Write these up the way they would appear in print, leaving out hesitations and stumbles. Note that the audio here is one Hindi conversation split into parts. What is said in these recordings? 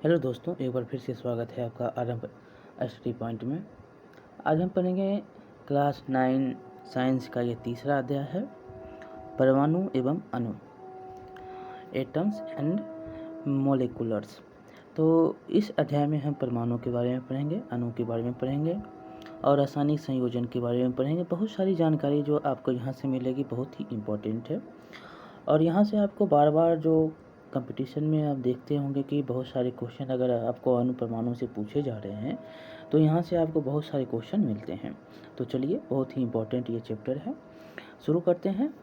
हेलो दोस्तों, एक बार फिर से स्वागत है आपका आरंभ स्टडी पॉइंट में। आज हम पढ़ेंगे क्लास 9 साइंस का ये तीसरा अध्याय है, परमाणु एवं अणु, एटम्स एंड मोलिकुलर्स। तो इस अध्याय में हम परमाणु के बारे में पढ़ेंगे, अणु के बारे में पढ़ेंगे और रासायनिक संयोजन के बारे में पढ़ेंगे। बहुत सारी जानकारी जो आपको यहाँ से मिलेगी बहुत ही इम्पोर्टेंट है। और यहाँ से आपको बार बार जो कंपटीशन में आप देखते होंगे कि बहुत सारे क्वेश्चन अगर आपको अणु परमाणु से पूछे जा रहे हैं तो यहाँ से आपको बहुत सारे क्वेश्चन मिलते हैं। तो चलिए, बहुत ही इम्पोर्टेंट ये चैप्टर है, शुरू करते हैं।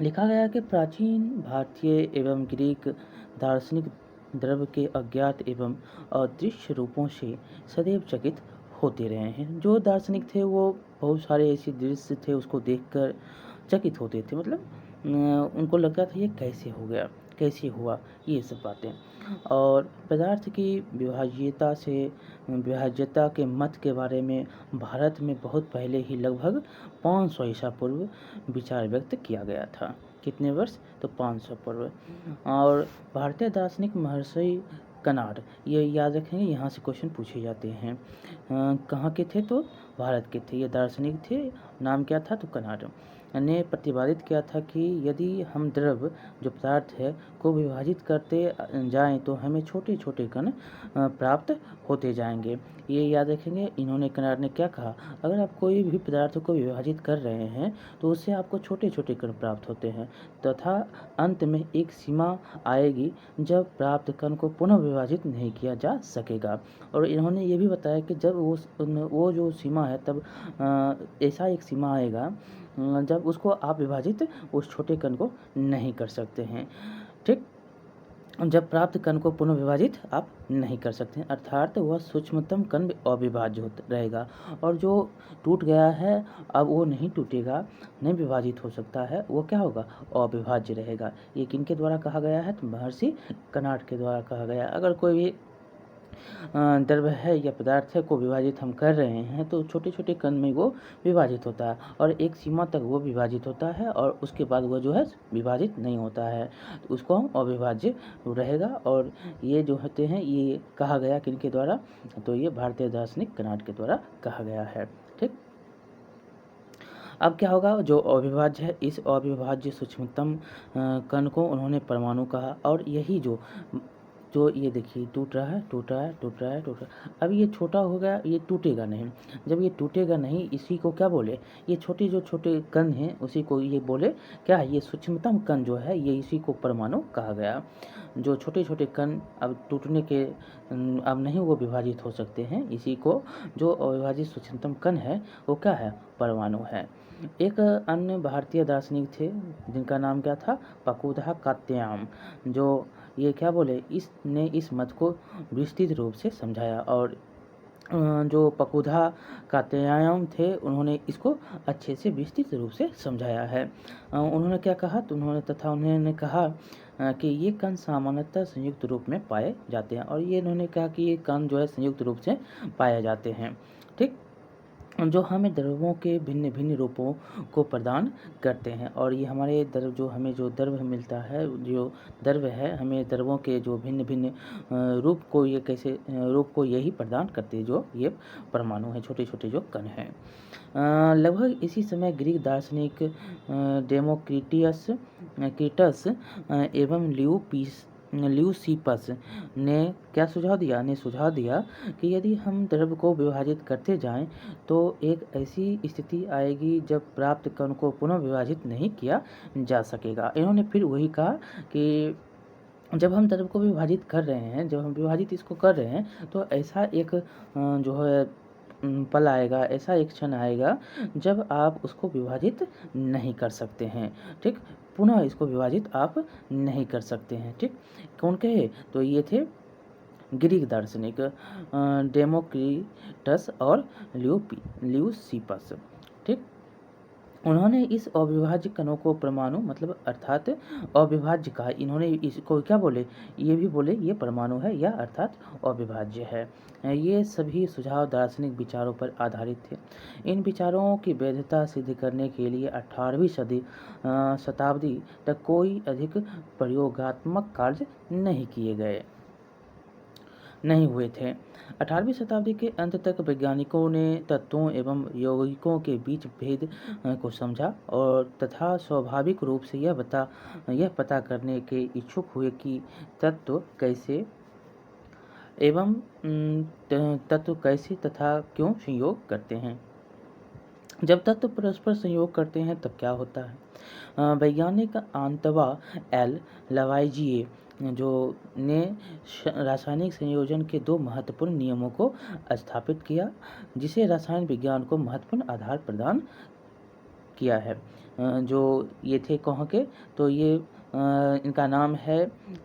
लिखा गया कि प्राचीन भारतीय एवं ग्रीक दार्शनिक द्रव्य के अज्ञात एवं अदृश्य रूपों से सदैव चकित होते रहे हैं। जो दार्शनिक थे वो बहुत सारे ऐसे दृश्य थे उसको देखकर चकित होते थे, मतलब उनको लगता था ये कैसे हो गया, कैसे हुआ, ये सब बातें। और पदार्थ की विभाज्यता के मत के बारे में भारत में बहुत पहले ही लगभग 500 ईसा पूर्व विचार व्यक्त किया गया था। कितने वर्ष? तो 500 पूर्व। और भारतीय दार्शनिक महर्षि कनाड, ये याद रखेंगे, यहाँ से क्वेश्चन पूछे जाते हैं। कहाँ के थे? तो भारत के थे। ये दार्शनिक थे, नाम क्या था? तो कनाड ने प्रतिपादित किया था कि यदि हम द्रव जो पदार्थ है को विभाजित करते जाएं तो हमें छोटे छोटे कण प्राप्त होते जाएंगे। ये याद रखेंगे। इन्होंने कनाड ने क्या कहा? अगर आप कोई भी पदार्थ को विभाजित कर रहे हैं तो उससे आपको छोटे छोटे कण प्राप्त होते हैं तथा अंत में एक सीमा आएगी जब प्राप्त कण को पुनः विभाजित नहीं किया जा सकेगा। और इन्होंने ये भी बताया कि जब वो जो सीमा है तब ऐसा एक सीमा आएगा जब उसको आप विभाजित उस छोटे कण को नहीं कर सकते हैं। ठीक, जब प्राप्त कण को पुनः विभाजित आप नहीं कर सकते हैं, अर्थात वह सूक्ष्मतम कण अविभाज्य रहेगा। और जो टूट गया है अब वो नहीं टूटेगा, नहीं विभाजित हो सकता है, वो क्या होगा? अविभाज्य रहेगा। ये किनके द्वारा कहा गया है? तो महर्षि कनाड के द्वारा कहा गया। अगर कोई भी द्रव्य है या पदार्थ है को विभाजित हम कर रहे हैं तो छोटे छोटे कण में वो विभाजित होता है और एक सीमा तक वो विभाजित होता है और उसके बाद वो जो है विभाजित नहीं होता है, तो उसको हम अविभाज्य रहेगा। और ये जो होते हैं ये कहा गया किनके द्वारा? तो ये भारतीय दार्शनिक कनाड के द्वारा कहा गया है। ठीक, अब क्या होगा? जो अविभाज्य है, इस अविभाज्य सूक्ष्मतम कण को उन्होंने परमाणु कहा। और यही जो ये देखिए टूट रहा है, टूट रहा है, टूट रहा है, टूट रहा है। अब ये छोटा हो गया, ये टूटेगा नहीं। जब ये टूटेगा नहीं, इसी को क्या बोले? ये छोटे जो छोटे कण हैं उसी को ये बोले क्या? ये सूक्ष्मतम कण जो है ये इसी को परमाणु कहा गया। जो छोटे छोटे कण अब टूटने के अब नहीं वो विभाजित हो सकते हैं, इसी को जो अविभाजित सूक्ष्मतम कण है वो क्या है? परमाणु है। एक अन्य भारतीय दार्शनिक थे जिनका नाम क्या था? पकुधा कात्यायन। जो ये क्या बोले? इसने इस मत को विस्तृत रूप से समझाया। और जो पकुधा कात्यायन थे उन्होंने इसको अच्छे से विस्तृत रूप से समझाया है। उन्होंने क्या कहा? तो उन्होंने कहा कि ये कण सामान्यतः संयुक्त रूप में पाए जाते हैं। और ये इन्होंने कहा कि ये कण जो है संयुक्त रूप से पाए जाते हैं। ठीक, जो हमें द्रव्यों के भिन्न भिन्न रूपों को प्रदान करते हैं। और ये हमारे द्रव जो हमें जो द्रव्य मिलता है, जो द्रव्य है हमें द्रव्यों के जो भिन्न भिन्न रूप को ये कैसे रूप को यही प्रदान करते हैं जो ये परमाणु है, छोटे छोटे जो कण हैं। लगभग इसी समय ग्रीक दार्शनिक क्रीटस एवं ल्यूसिपस ने क्या सुझाव दिया कि यदि हम द्रव्य को विभाजित करते जाएं तो एक ऐसी स्थिति आएगी जब प्राप्त कण को पुनः विभाजित नहीं किया जा सकेगा। इन्होंने फिर वही कहा कि जब हम द्रव्य को विभाजित कर रहे हैं, जब हम विभाजित इसको कर रहे हैं तो ऐसा एक जो है पल आएगा, ऐसा एक क्षण आएगा जब आप उसको विभाजित नहीं कर सकते हैं। ठीक, पुनः इसको विभाजित आप नहीं कर सकते हैं। ठीक, कौन कहे? तो ये थे ग्रीक दार्शनिक डेमोक्रिटस और ल्यूसिपस। ठीक, उन्होंने इस अविभाज्य कणों को परमाणु मतलब अर्थात अविभाज्य कहा। इन्होंने इसको क्या बोले? ये भी बोले ये परमाणु है या अर्थात अविभाज्य है। ये सभी सुझाव दार्शनिक विचारों पर आधारित थे। इन विचारों की वैधता सिद्ध करने के लिए 18वीं शताब्दी तक कोई अधिक प्रयोगात्मक कार्य नहीं किए गए। नहीं हुए थे। 18वीं शताब्दी के अंत तक वैज्ञानिकों ने तत्वों एवं यौगिकों के बीच भेद को समझा और तथा स्वाभाविक रूप से यह पता करने के इच्छुक हुए कि तत्व कैसे एवं तत्व कैसे तथा क्यों संयोग करते हैं। जब तत्व परस्पर संयोग करते हैं तब क्या होता है। वैज्ञानिक आंतवा एल लवाइजिए जो ने रासायनिक संयोजन के दो महत्वपूर्ण नियमों को स्थापित किया, जिसे रसायन विज्ञान को महत्वपूर्ण आधार प्रदान किया है। जो ये थे कहाँ के, तो ये इनका नाम है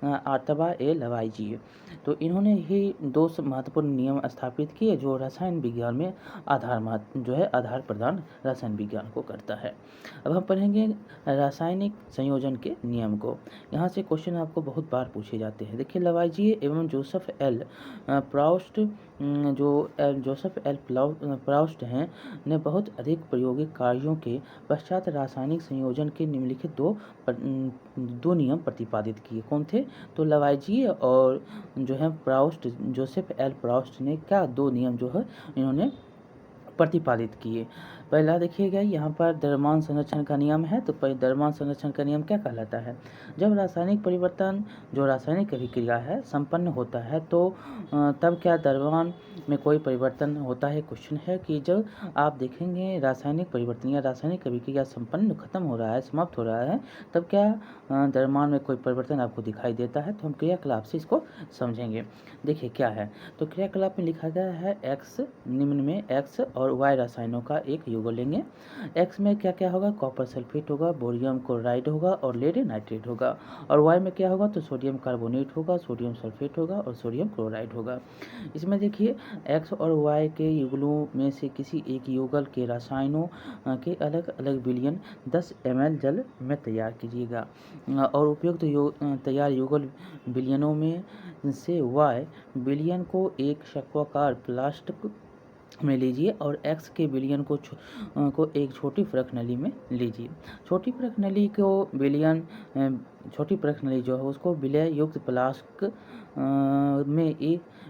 आर्तवा ए लवाइजिए। तो इन्होंने ही दो महत्वपूर्ण नियम स्थापित किए जो रसायन विज्ञान में आधार प्रदान रसायन विज्ञान को करता है। अब हम पढ़ेंगे रासायनिक संयोजन के नियम को। यहाँ से क्वेश्चन आपको बहुत बार पूछे जाते हैं। देखिए, लवाइजिए एवं जोसेफ एल प्राउस्ट हैं ने बहुत अधिक प्रायोगिक कार्यों के पश्चात रासायनिक संयोजन के निम्नलिखित दो नियम प्रतिपादित किए। कौन थे? तो लवाइजिए और जो है जोसेफ एल प्राउस्ट ने क्या दो नियम जो है इन्होंने प्रतिपादित किए। पहला देखिएगा, यहाँ पर द्रव्यमान संरक्षण का नियम है। तो द्रव्यमान संरक्षण का नियम क्या कहलाता है? जब रासायनिक परिवर्तन जो रासायनिक अभिक्रिया है संपन्न होता है तो तब क्या द्रव्यमान में कोई परिवर्तन होता है? क्वेश्चन है कि जब आप देखेंगे रासायनिक परिवर्तन या रासायनिक अभिक्रिया संपन्न खत्म हो रहा है, समाप्त हो रहा है, तब क्या द्रव्यमान में कोई परिवर्तन आपको दिखाई देता है? तो हम क्रियाकलाप से इसको समझेंगे। देखिए क्या है, तो क्रियाकलाप में लिखा गया है एक्स, निम्न में एक्स और वाई रसायनों का एक युगल लेंगे। एक्स में क्या क्या होगा? कॉपर सल्फेट होगा, बोरियम क्लोराइड होगा और लेड नाइट्रेट होगा। और वाई में क्या होगा? तो सोडियम कार्बोनेट होगा, सोडियम सल्फेट होगा और सोडियम क्लोराइड होगा। इसमें देखिए, एक्स और वाई के युगलों में से किसी एक युगल के रसायनों के अलग अलग विलयन 10 ml जल में तैयार कीजिएगा और उपयुक्त तैयार युगल विलयनों में से वाई विलयन को एक शंक्वाकार प्लास्टिक में लीजिए और एक्स के विलयन को एक छोटी परख नली में लीजिए। छोटी परख नली जो है उसको विलय युक्त फ्लास्क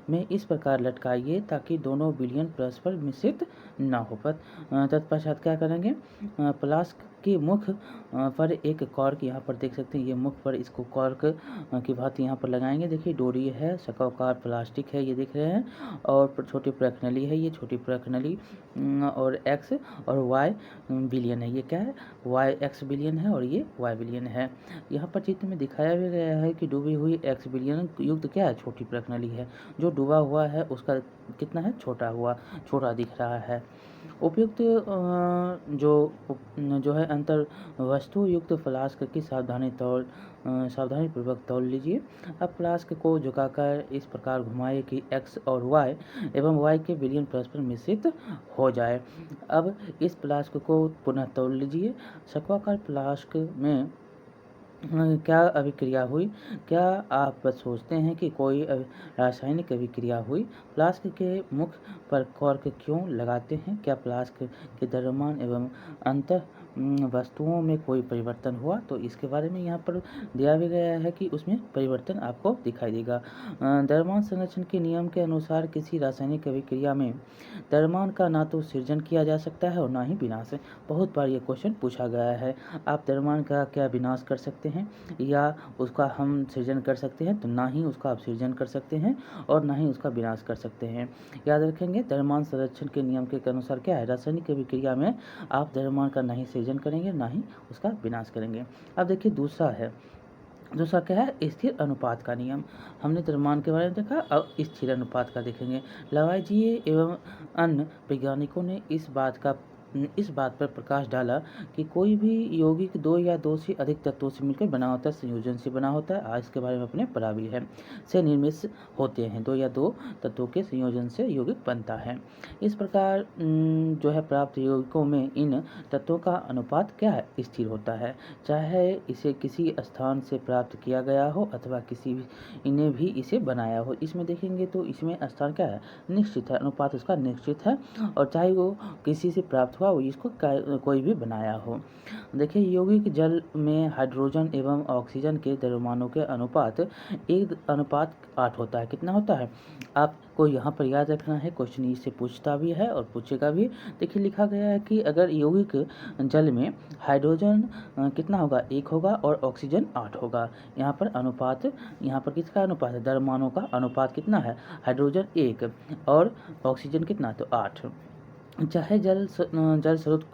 में इस प्रकार लटकाइए ताकि दोनों विलयन परस्पर मिश्रित ना हो। तत्पश्चात क्या करेंगे? फ्लास्क के मुख पर एक कॉर्क, यहाँ पर देख सकते हैं ये मुख पर इसको कॉर्क की भांति यहाँ पर लगाएंगे। देखिए, डोरी है, शंक्वाकार प्लास्टिक है, ये दिख रहे हैं, और छोटी परख नली है, ये छोटी परख नली, और एक्स और वाई विलयन है। ये क्या है? वाई एक्स विलयन है और ये वाई विलयन है। यहाँ पर चित्र में दिखाया भी गया है कि डूबी हुई एक्स विलयन युक्त क्या है? छोटी परख नली है। जो डूबा हुआ है उसका कितना है? छोटा दिख रहा है। उपयुक्त जो है अंतर वस्तु युक्त फ्लास्क की सावधानीपूर्वक तौल लीजिए। अब फ्लास्क को झुकाकर इस प्रकार घुमाए कि एक्स और वाई एवं वाई के विलयन परस्पर मिश्रित हो जाए। अब इस फ्लास्क को पुनः तौल लीजिए। शंक्वाकार फ्लास्क में क्या अभिक्रिया हुई? क्या आप सोचते हैं कि कोई रासायनिक अभिक्रिया हुई? फ्लास्क के मुख पर कॉर्क क्यों लगाते हैं? क्या फ्लास्क के द्रव्यमान एवं अंतर वस्तुओं में कोई परिवर्तन हुआ? तो इसके बारे में यहाँ पर दिया भी गया है कि उसमें परिवर्तन आपको दिखाई देगा। द्रव्यमान संरक्षण के नियम के अनुसार किसी रासायनिक अभिक्रिया में द्रव्यमान का ना तो सृजन किया जा सकता है और ना ही विनाश। बहुत बार ये क्वेश्चन पूछा गया है। आप द्रव्यमान का क्या विनाश कर सकते हैं या उसका हम सृजन कर सकते हैं? तो ना ही उसका आप सृजन कर सकते हैं और ना ही उसका विनाश कर सकते हैं। याद रखेंगे, द्रव्यमान संरक्षण के नियम के अनुसार क्या है? रासायनिक अभिक्रिया में आप द्रव्यमान का ना ही सृजन करेंगे ना ही उसका विनाश करेंगे। अब देखिए दूसरा क्या है? स्थिर अनुपात का नियम। हमने द्रव्यमान के बारे में देखा, अब स्थिर अनुपात का देखेंगे। लवाइजिए एवं अन्य वैज्ञानिकों ने इस बात पर प्रकाश डाला कि कोई भी यौगिक दो या दो से अधिक तत्वों से मिलकर बना होता है, संयोजन से बना होता है। आज इसके बारे में अपने पढ़ा भी है। से निर्मित होते हैं, दो या दो तत्वों के संयोजन से यौगिक बनता है। इस प्रकार जो है प्राप्त यौगिकों में इन तत्वों का अनुपात क्या है? स्थिर होता है, चाहे इसे किसी स्थान से प्राप्त किया गया हो अथवा इन्हें भी इसे बनाया हो। इसमें देखेंगे तो इसमें स्थान क्या है? निश्चित है, अनुपात उसका निश्चित है, और चाहे वो किसी से प्राप्त हो हुआ वो इसको कोई भी बनाया हो। देखिए यौगिक जल में हाइड्रोजन एवं ऑक्सीजन के द्रव्यमानों के अनुपात 1:8 होता है। कितना होता है आपको यहाँ पर याद रखना है, क्वेश्चन इससे पूछता भी है और पूछेगा भी। देखिए लिखा गया है कि अगर यौगिक जल में हाइड्रोजन कितना होगा 1 होगा और ऑक्सीजन 8 होगा। यहाँ पर अनुपात, यहाँ पर किसका अनुपात है, द्रव्यमानों का अनुपात कितना है, हाइड्रोजन 1 और ऑक्सीजन कितना तो 8। चाहे जल स्रोत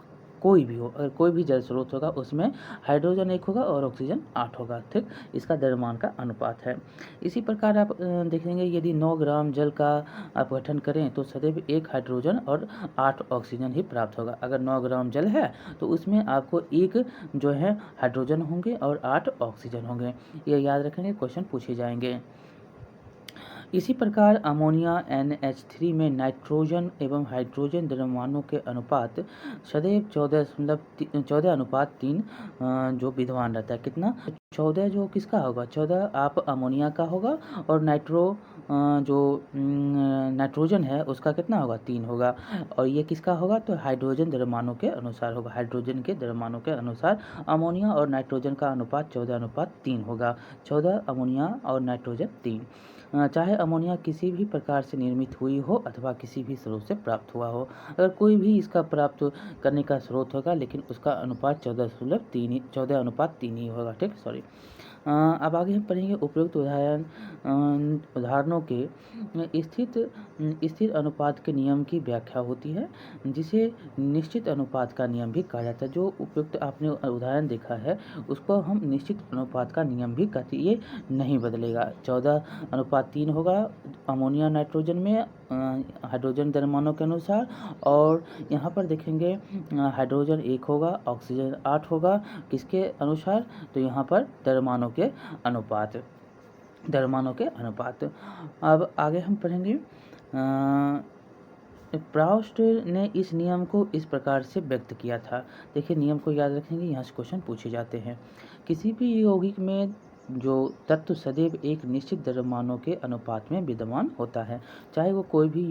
कोई भी हो, अगर कोई भी जल स्रोत होगा उसमें हाइड्रोजन 1 होगा और ऑक्सीजन 8 होगा। ठीक, इसका द्रव्यमान का अनुपात है। इसी प्रकार आप देखेंगे यदि 9 ग्राम जल का आप गठन करें तो सदैव 1 हाइड्रोजन और 8 ऑक्सीजन ही प्राप्त होगा। अगर 9 ग्राम जल है तो उसमें आपको 1 जो है हाइड्रोजन होंगे और 8 ऑक्सीजन होंगे। ये याद रखेंगे, क्वेश्चन पूछे जाएंगे। इसी प्रकार अमोनिया NH3 में नाइट्रोजन एवं हाइड्रोजन द्रव्यमानों के अनुपात सदैव 14:3 जो विद्यमान रहता है। कितना 14 जो किसका होगा, 14 आप अमोनिया का होगा और जो नाइट्रोजन है उसका कितना होगा 3 होगा। और ये किसका होगा तो हाइड्रोजन द्रव्यमानों के अनुसार होगा। हाइड्रोजन के द्रव्यमानों के अनुसार अमोनिया और नाइट्रोजन का अनुपात 14:3 होगा। 14 अमोनिया और नाइट्रोजन 3। चाहे अमोनिया किसी भी प्रकार से निर्मित हुई हो अथवा किसी भी स्रोत से प्राप्त हुआ हो, अगर कोई भी इसका प्राप्त करने का स्रोत होगा लेकिन उसका अनुपात 14:3 ही होगा। ठीक, सॉरी। अब आगे हम पढ़ेंगे उपयुक्त उदाहरणों के स्थिर अनुपात के नियम की व्याख्या होती है, जिसे निश्चित अनुपात का नियम भी कहा जाता है। जो उपयुक्त आपने उदाहरण देखा है उसको हम निश्चित अनुपात का नियम भी कहते हैं। ये नहीं बदलेगा। 14:3 होगा अमोनिया नाइट्रोजन में हाइड्रोजन द्रव्यमानों के अनुसार, और यहाँ पर देखेंगे हाइड्रोजन 1 होगा, ऑक्सीजन 8 होगा। किसके अनुसार तो यहाँ पर द्रव्यमानों के अनुपात। अब आगे हम पढ़ेंगे प्राउस्ट ने इस नियम को इस प्रकार से व्यक्त किया था। देखिए नियम को याद रखेंगे, यहाँ से क्वेश्चन पूछे जाते हैं। किसी भी यौगिक में जो तत्व सदैव एक निश्चित द्रव्यमानों के अनुपात में विद्यमान होता है। चाहे वो कोई भी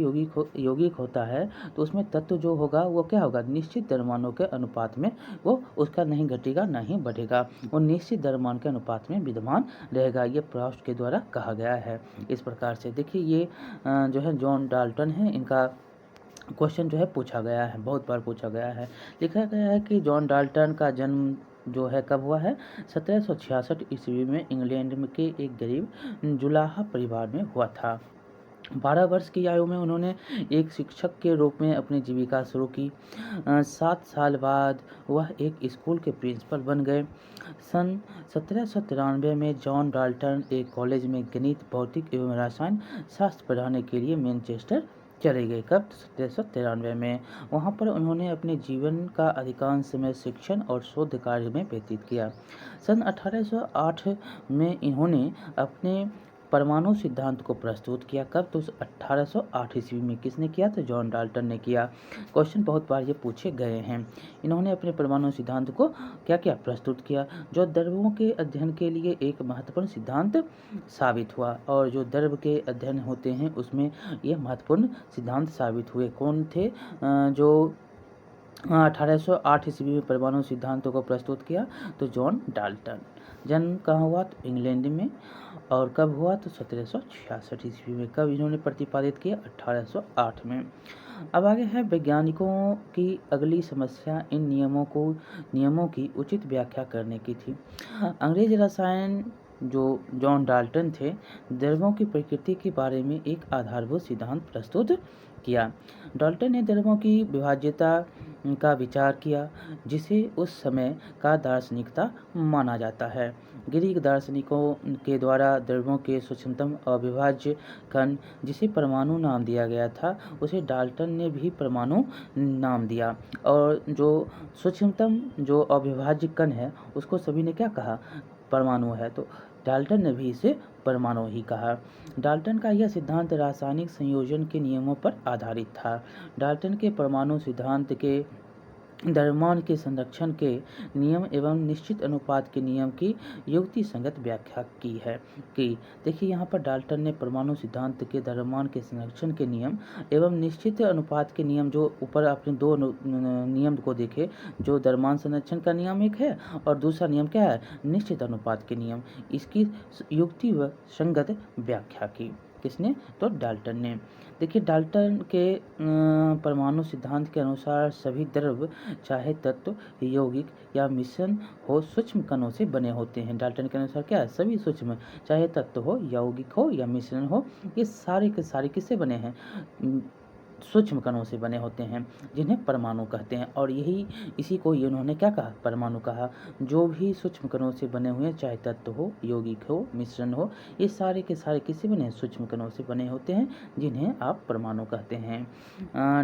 यौगिक होता है तो उसमें तत्व जो होगा वो क्या होगा, निश्चित द्रव्यमानों के अनुपात में, वो उसका नहीं घटेगा ना ही बढ़ेगा, वो निश्चित द्रव्यमान के अनुपात में विद्यमान रहेगा। ये प्राउस्ट के द्वारा कहा गया है। इस प्रकार से देखिए ये जो है जॉन डाल्टन है, इनका क्वेश्चन जो है पूछा गया है, बहुत बार पूछा गया है। लिखा गया है कि जॉन डाल्टन का जन्म जो है कब हुआ है, 1766 ईस्वी में इंग्लैंड के एक गरीब जुलाहा परिवार में हुआ था। 12 वर्ष की आयु में उन्होंने एक शिक्षक के रूप में अपनी जीविका शुरू की। 7 साल बाद वह एक स्कूल के प्रिंसिपल बन गए। सन 1793 में जॉन डाल्टन एक कॉलेज में गणित, भौतिक एवं रसायन शास्त्र पढ़ाने के लिए मैनचेस्टर चले गए। कब 1793 में। वहाँ पर उन्होंने अपने जीवन का अधिकांश समय शिक्षण और शोध कार्य में व्यतीत किया। सन 1808 में इन्होंने अपने परमाणु सिद्धांत को प्रस्तुत किया। कब तो 1808 ईस्वी में। किसने किया तो जॉन डाल्टन ने किया। क्वेश्चन बहुत बार ये पूछे गए हैं। इन्होंने अपने परमाणु सिद्धांत को क्या क्या प्रस्तुत किया, जो द्रव्यों के अध्ययन के लिए एक महत्वपूर्ण सिद्धांत साबित हुआ, और जो द्रव्य के अध्ययन होते हैं उसमें ये महत्वपूर्ण सिद्धांत साबित हुए। कौन थे जो 1808 ईस्वी में परमाणु सिद्धांतों को प्रस्तुत किया तो जॉन डाल्टन। जन्म कहाँ हुआ तो इंग्लैंड में, और कब हुआ तो 1766 ईस्वी में। कब इन्होंने प्रतिपादित किया 1808 में। अब आगे है वैज्ञानिकों की अगली समस्या इन नियमों की उचित व्याख्या करने की थी। अंग्रेज रसायन जो जॉन डाल्टन थे, द्रव्यों की प्रकृति के बारे में एक आधारभूत सिद्धांत प्रस्तुत किया। डाल्टन ने द्रव्यों की विभाज्यता का विचार किया, जिसे उस समय का दार्शनिकता माना जाता है। ग्रीक दार्शनिकों के द्वारा द्रव्यों के सूक्ष्मतम अविभाज्य कण, जिसे परमाणु नाम दिया गया था, उसे डाल्टन ने भी परमाणु नाम दिया, और जो सूक्ष्मतम जो अविभाज्य कण है उसको सभी ने क्या कहा, परमाणु है, तो डाल्टन ने भी इसे परमाणु ही कहा। डाल्टन का यह सिद्धांत रासायनिक संयोजन के नियमों पर आधारित था। डाल्टन के परमाणु सिद्धांत के द्रव्यमान के संरक्षण के नियम एवं निश्चित अनुपात के नियम की युक्ति संगत व्याख्या की है। कि देखिए यहाँ पर डाल्टन ने परमाणु सिद्धांत के द्रव्यमान के संरक्षण के नियम एवं निश्चित अनुपात के नियम, जो ऊपर आपने दो नियम को देखे, जो द्रव्यमान संरक्षण का नियम एक है और दूसरा नियम क्या है, निश्चित अनुपात के नियम, इसकी युक्ति व संगत व्याख्या की। किसने? तो डाल्टन ने। देखिए डाल्टन के परमाणु सिद्धांत के अनुसार सभी द्रव्य चाहे तत्व यौगिक या मिश्रण हो सूक्ष्म कणों से बने होते हैं। डाल्टन के अनुसार क्या है, सभी सूक्ष्म चाहे तत्व हो, यौगिक हो या मिश्रण हो, ये सारे के सारे किससे बने हैं, सूक्ष्म कणों से बने होते हैं, जिन्हें परमाणु कहते हैं। और यही इसी को इन्होंने क्या कहा, परमाणु कहा। जो भी सूक्ष्म कणों से बने हुए, चाहे तत्व हो, यौगिक हो, मिश्रण हो, ये सारे के सारे किससे बने हैं, सूक्ष्म कणों से बने होते हैं, जिन्हें आप परमाणु कहते हैं।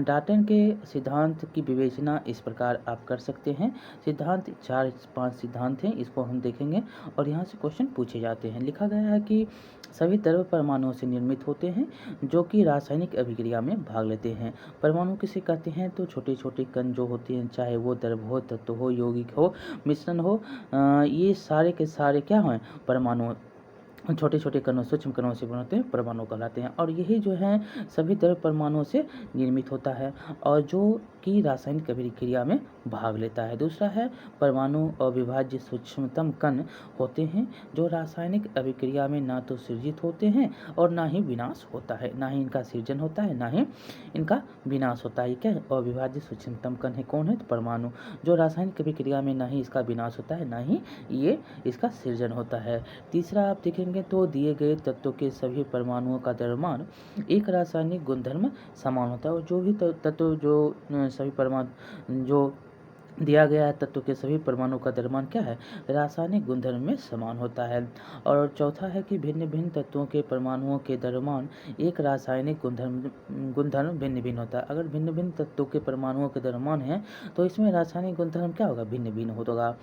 डाल्टन के सिद्धांत की विवेचना इस प्रकार आप कर सकते हैं। सिद्धांत 4-5 सिद्धांत हैं, इसको हम देखेंगे और यहाँ से क्वेश्चन पूछे जाते हैं। लिखा गया है कि सभी द्रव्य परमाणुओं से निर्मित होते हैं, जो कि रासायनिक अभिक्रिया में भाग लेते हैं। परमाणु किसे कहते हैं, तो छोटे छोटे कण जो होते हैं, चाहे वो द्रव्य हो, तत्व हो, यौगिक हो, मिश्रण हो, ये सारे के सारे क्या हैं, परमाणु। छोटे छोटे कणों, सूक्ष्म कणों से बनते हैं, परमाणु कहलाते हैं। और यही जो है सभी द्रव्य परमाणुओं से निर्मित होता है और जो कि रासायनिक अभिक्रिया में भाग लेता है। दूसरा है परमाणु अविभाज्य सूक्ष्मतम कण होते हैं, जो रासायनिक अभिक्रिया में ना तो सृजित होते हैं और ना ही विनाश होता है, ना ही इनका सृजन होता है, ना ही इनका विनाश होता है। क्या अविभाज्य सूक्ष्मतम कण है, कौन है, तो परमाणु, जो रासायनिक अभिक्रिया में ना ही इसका विनाश होता है, ना ही ये इसका सृजन होता है। तीसरा आप देखेंगे तो दिए गए तत्व के सभी परमाणुओं का द्रव्यमान एक रासायनिक गुणधर्म समान होता है। और जो भी तत्व, जो सभी परमाणु जो दिया गया है, तत्व के सभी परमाणु का द्रव्यमान क्या है, रासायनिक गुणधर्म में समान होता है। और चौथा है कि भिन्न भिन्न तत्वों के परमाणुओं के द्रव्यमान एक रासायनिक गुणधर्म भिन्न भिन्न होता है। अगर भिन्न भिन्न तत्वों के परमाणुओं के द्रव्यमान है तो इसमें रासायनिक गुणधर्म क्या होगा, भिन्न भिन्न होगा।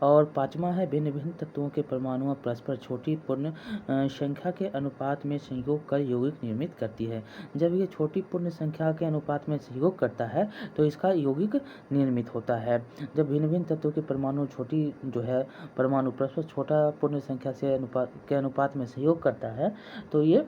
और पांचवा है भिन्न भिन्न तत्वों के परमाणुओं परस्पर छोटी पूर्ण संख्या के अनुपात में संयोग कर यौगिक निर्मित करती है। जब ये छोटी पूर्ण संख्या के अनुपात में संयोग करता है तो इसका यौगिक निर्मित होता है। जब भिन्न भिन्न तत्वों के परमाणु छोटी जो है परमाणु परस्पर छोटा पूर्ण संख्या से अनुपात में सहयोग करता है तो ये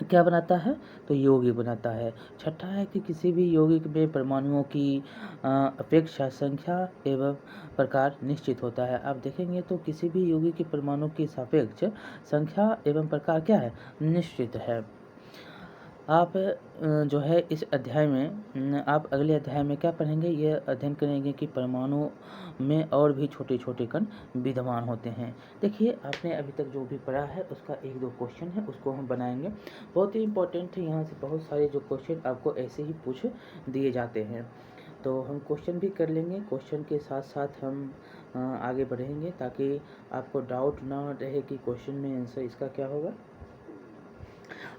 क्या बनाता है, तो यौगिक बनाता है। छठा है कि किसी भी यौगिक में परमाणुओं की अपेक्षा संख्या एवं प्रकार निश्चित होता है। आप देखेंगे तो किसी भी यौगिक के परमाणु की सापेक्ष संख्या एवं प्रकार क्या है, निश्चित है। आप जो है इस अध्याय में आप अगले अध्याय में क्या पढ़ेंगे, ये अध्ययन करेंगे कि परमाणु में और भी छोटे छोटे कण विद्यमान होते हैं। देखिए आपने अभी तक जो भी पढ़ा है उसका 1-2 क्वेश्चन है, उसको हम बनाएंगे। बहुत ही इंपॉर्टेंट है, यहाँ से बहुत सारे जो क्वेश्चन आपको ऐसे ही पूछ दिए जाते हैं, तो हम क्वेश्चन भी कर लेंगे। क्वेश्चन के साथ साथ हम आगे बढ़ेंगे ताकि आपको डाउट ना रहे कि क्वेश्चन में आंसर इसका क्या होगा।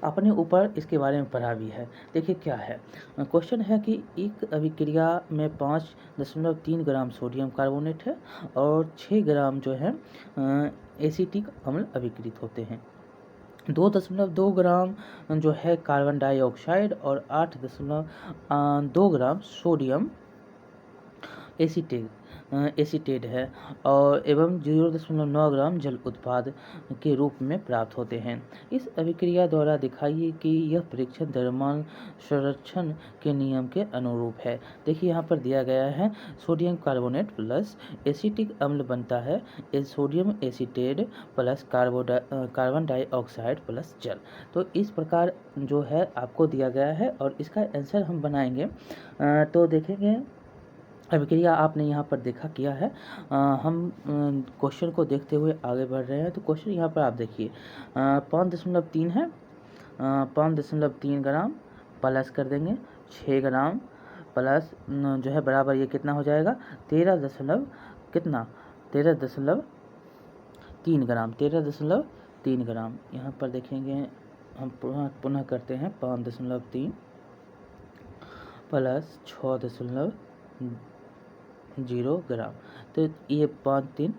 अपने ऊपर इसके बारे में पढ़ा भी है। देखिए क्या है, क्वेश्चन है कि एक अभिक्रिया में 5.3 ग्राम सोडियम कार्बोनेट है और 6 ग्राम जो है एसिटिक अम्ल अभिक्रित होते हैं। 2.2 ग्राम जो है कार्बन डाइऑक्साइड और 8.2 ग्राम सोडियम एसीटेट है और एवं 0.9 ग्राम जल उत्पाद के रूप में प्राप्त होते हैं। इस अभिक्रिया द्वारा दिखाइए कि यह परीक्षण द्रव्यमान संरक्षण के नियम के अनुरूप है। देखिए यहाँ पर दिया गया है सोडियम कार्बोनेट प्लस एसिटिक अम्ल बनता है sodium acetate plus carbon dioxide plus जल। तो इस प्रकार जो है आपको दिया गया है और इसका आंसर हम बनाएंगे। तो देखेंगे अभिक्रिया आपने यहाँ पर देखा किया है। हम क्वेश्चन को देखते हुए आगे बढ़ रहे हैं। तो क्वेश्चन यहाँ पर आप देखिए 5.3 है, 5.3 ग्राम प्लस कर देंगे 6 ग्राम प्लस जो है बराबर ये कितना हो जाएगा 13.3 ग्राम 13.3 ग्राम। यहाँ पर देखेंगे हम पुनः करते हैं 5.3 प्लस 6.0 ग्राम। तो ये 5-3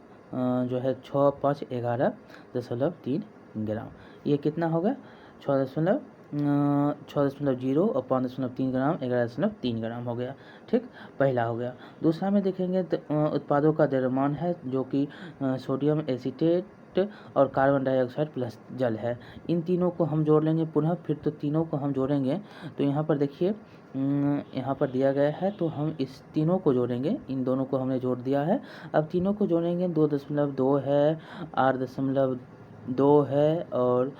जो है 6-5 11.3 ग्राम। ये कितना होगा 6.0 6.0 और 5.3 ग्राम 11.3 ग्राम हो गया। ठीक, पहला हो गया। दूसरा में देखेंगे तो उत्पादों का द्रव्यमान है जो कि सोडियम एसीटेट और कार्बन डाइऑक्साइड प्लस जल है। इन तीनों को हम जोड़ लेंगे पुनः, फिर तो तीनों को हम जोड़ेंगे तो यहाँ पर देखिए यहाँ पर दिया गया है तो हम इस तीनों को जोड़ेंगे, इन दोनों को हमने जोड़ दिया है। अब तीनों को जोड़ेंगे 2.2 है, 8.2 है और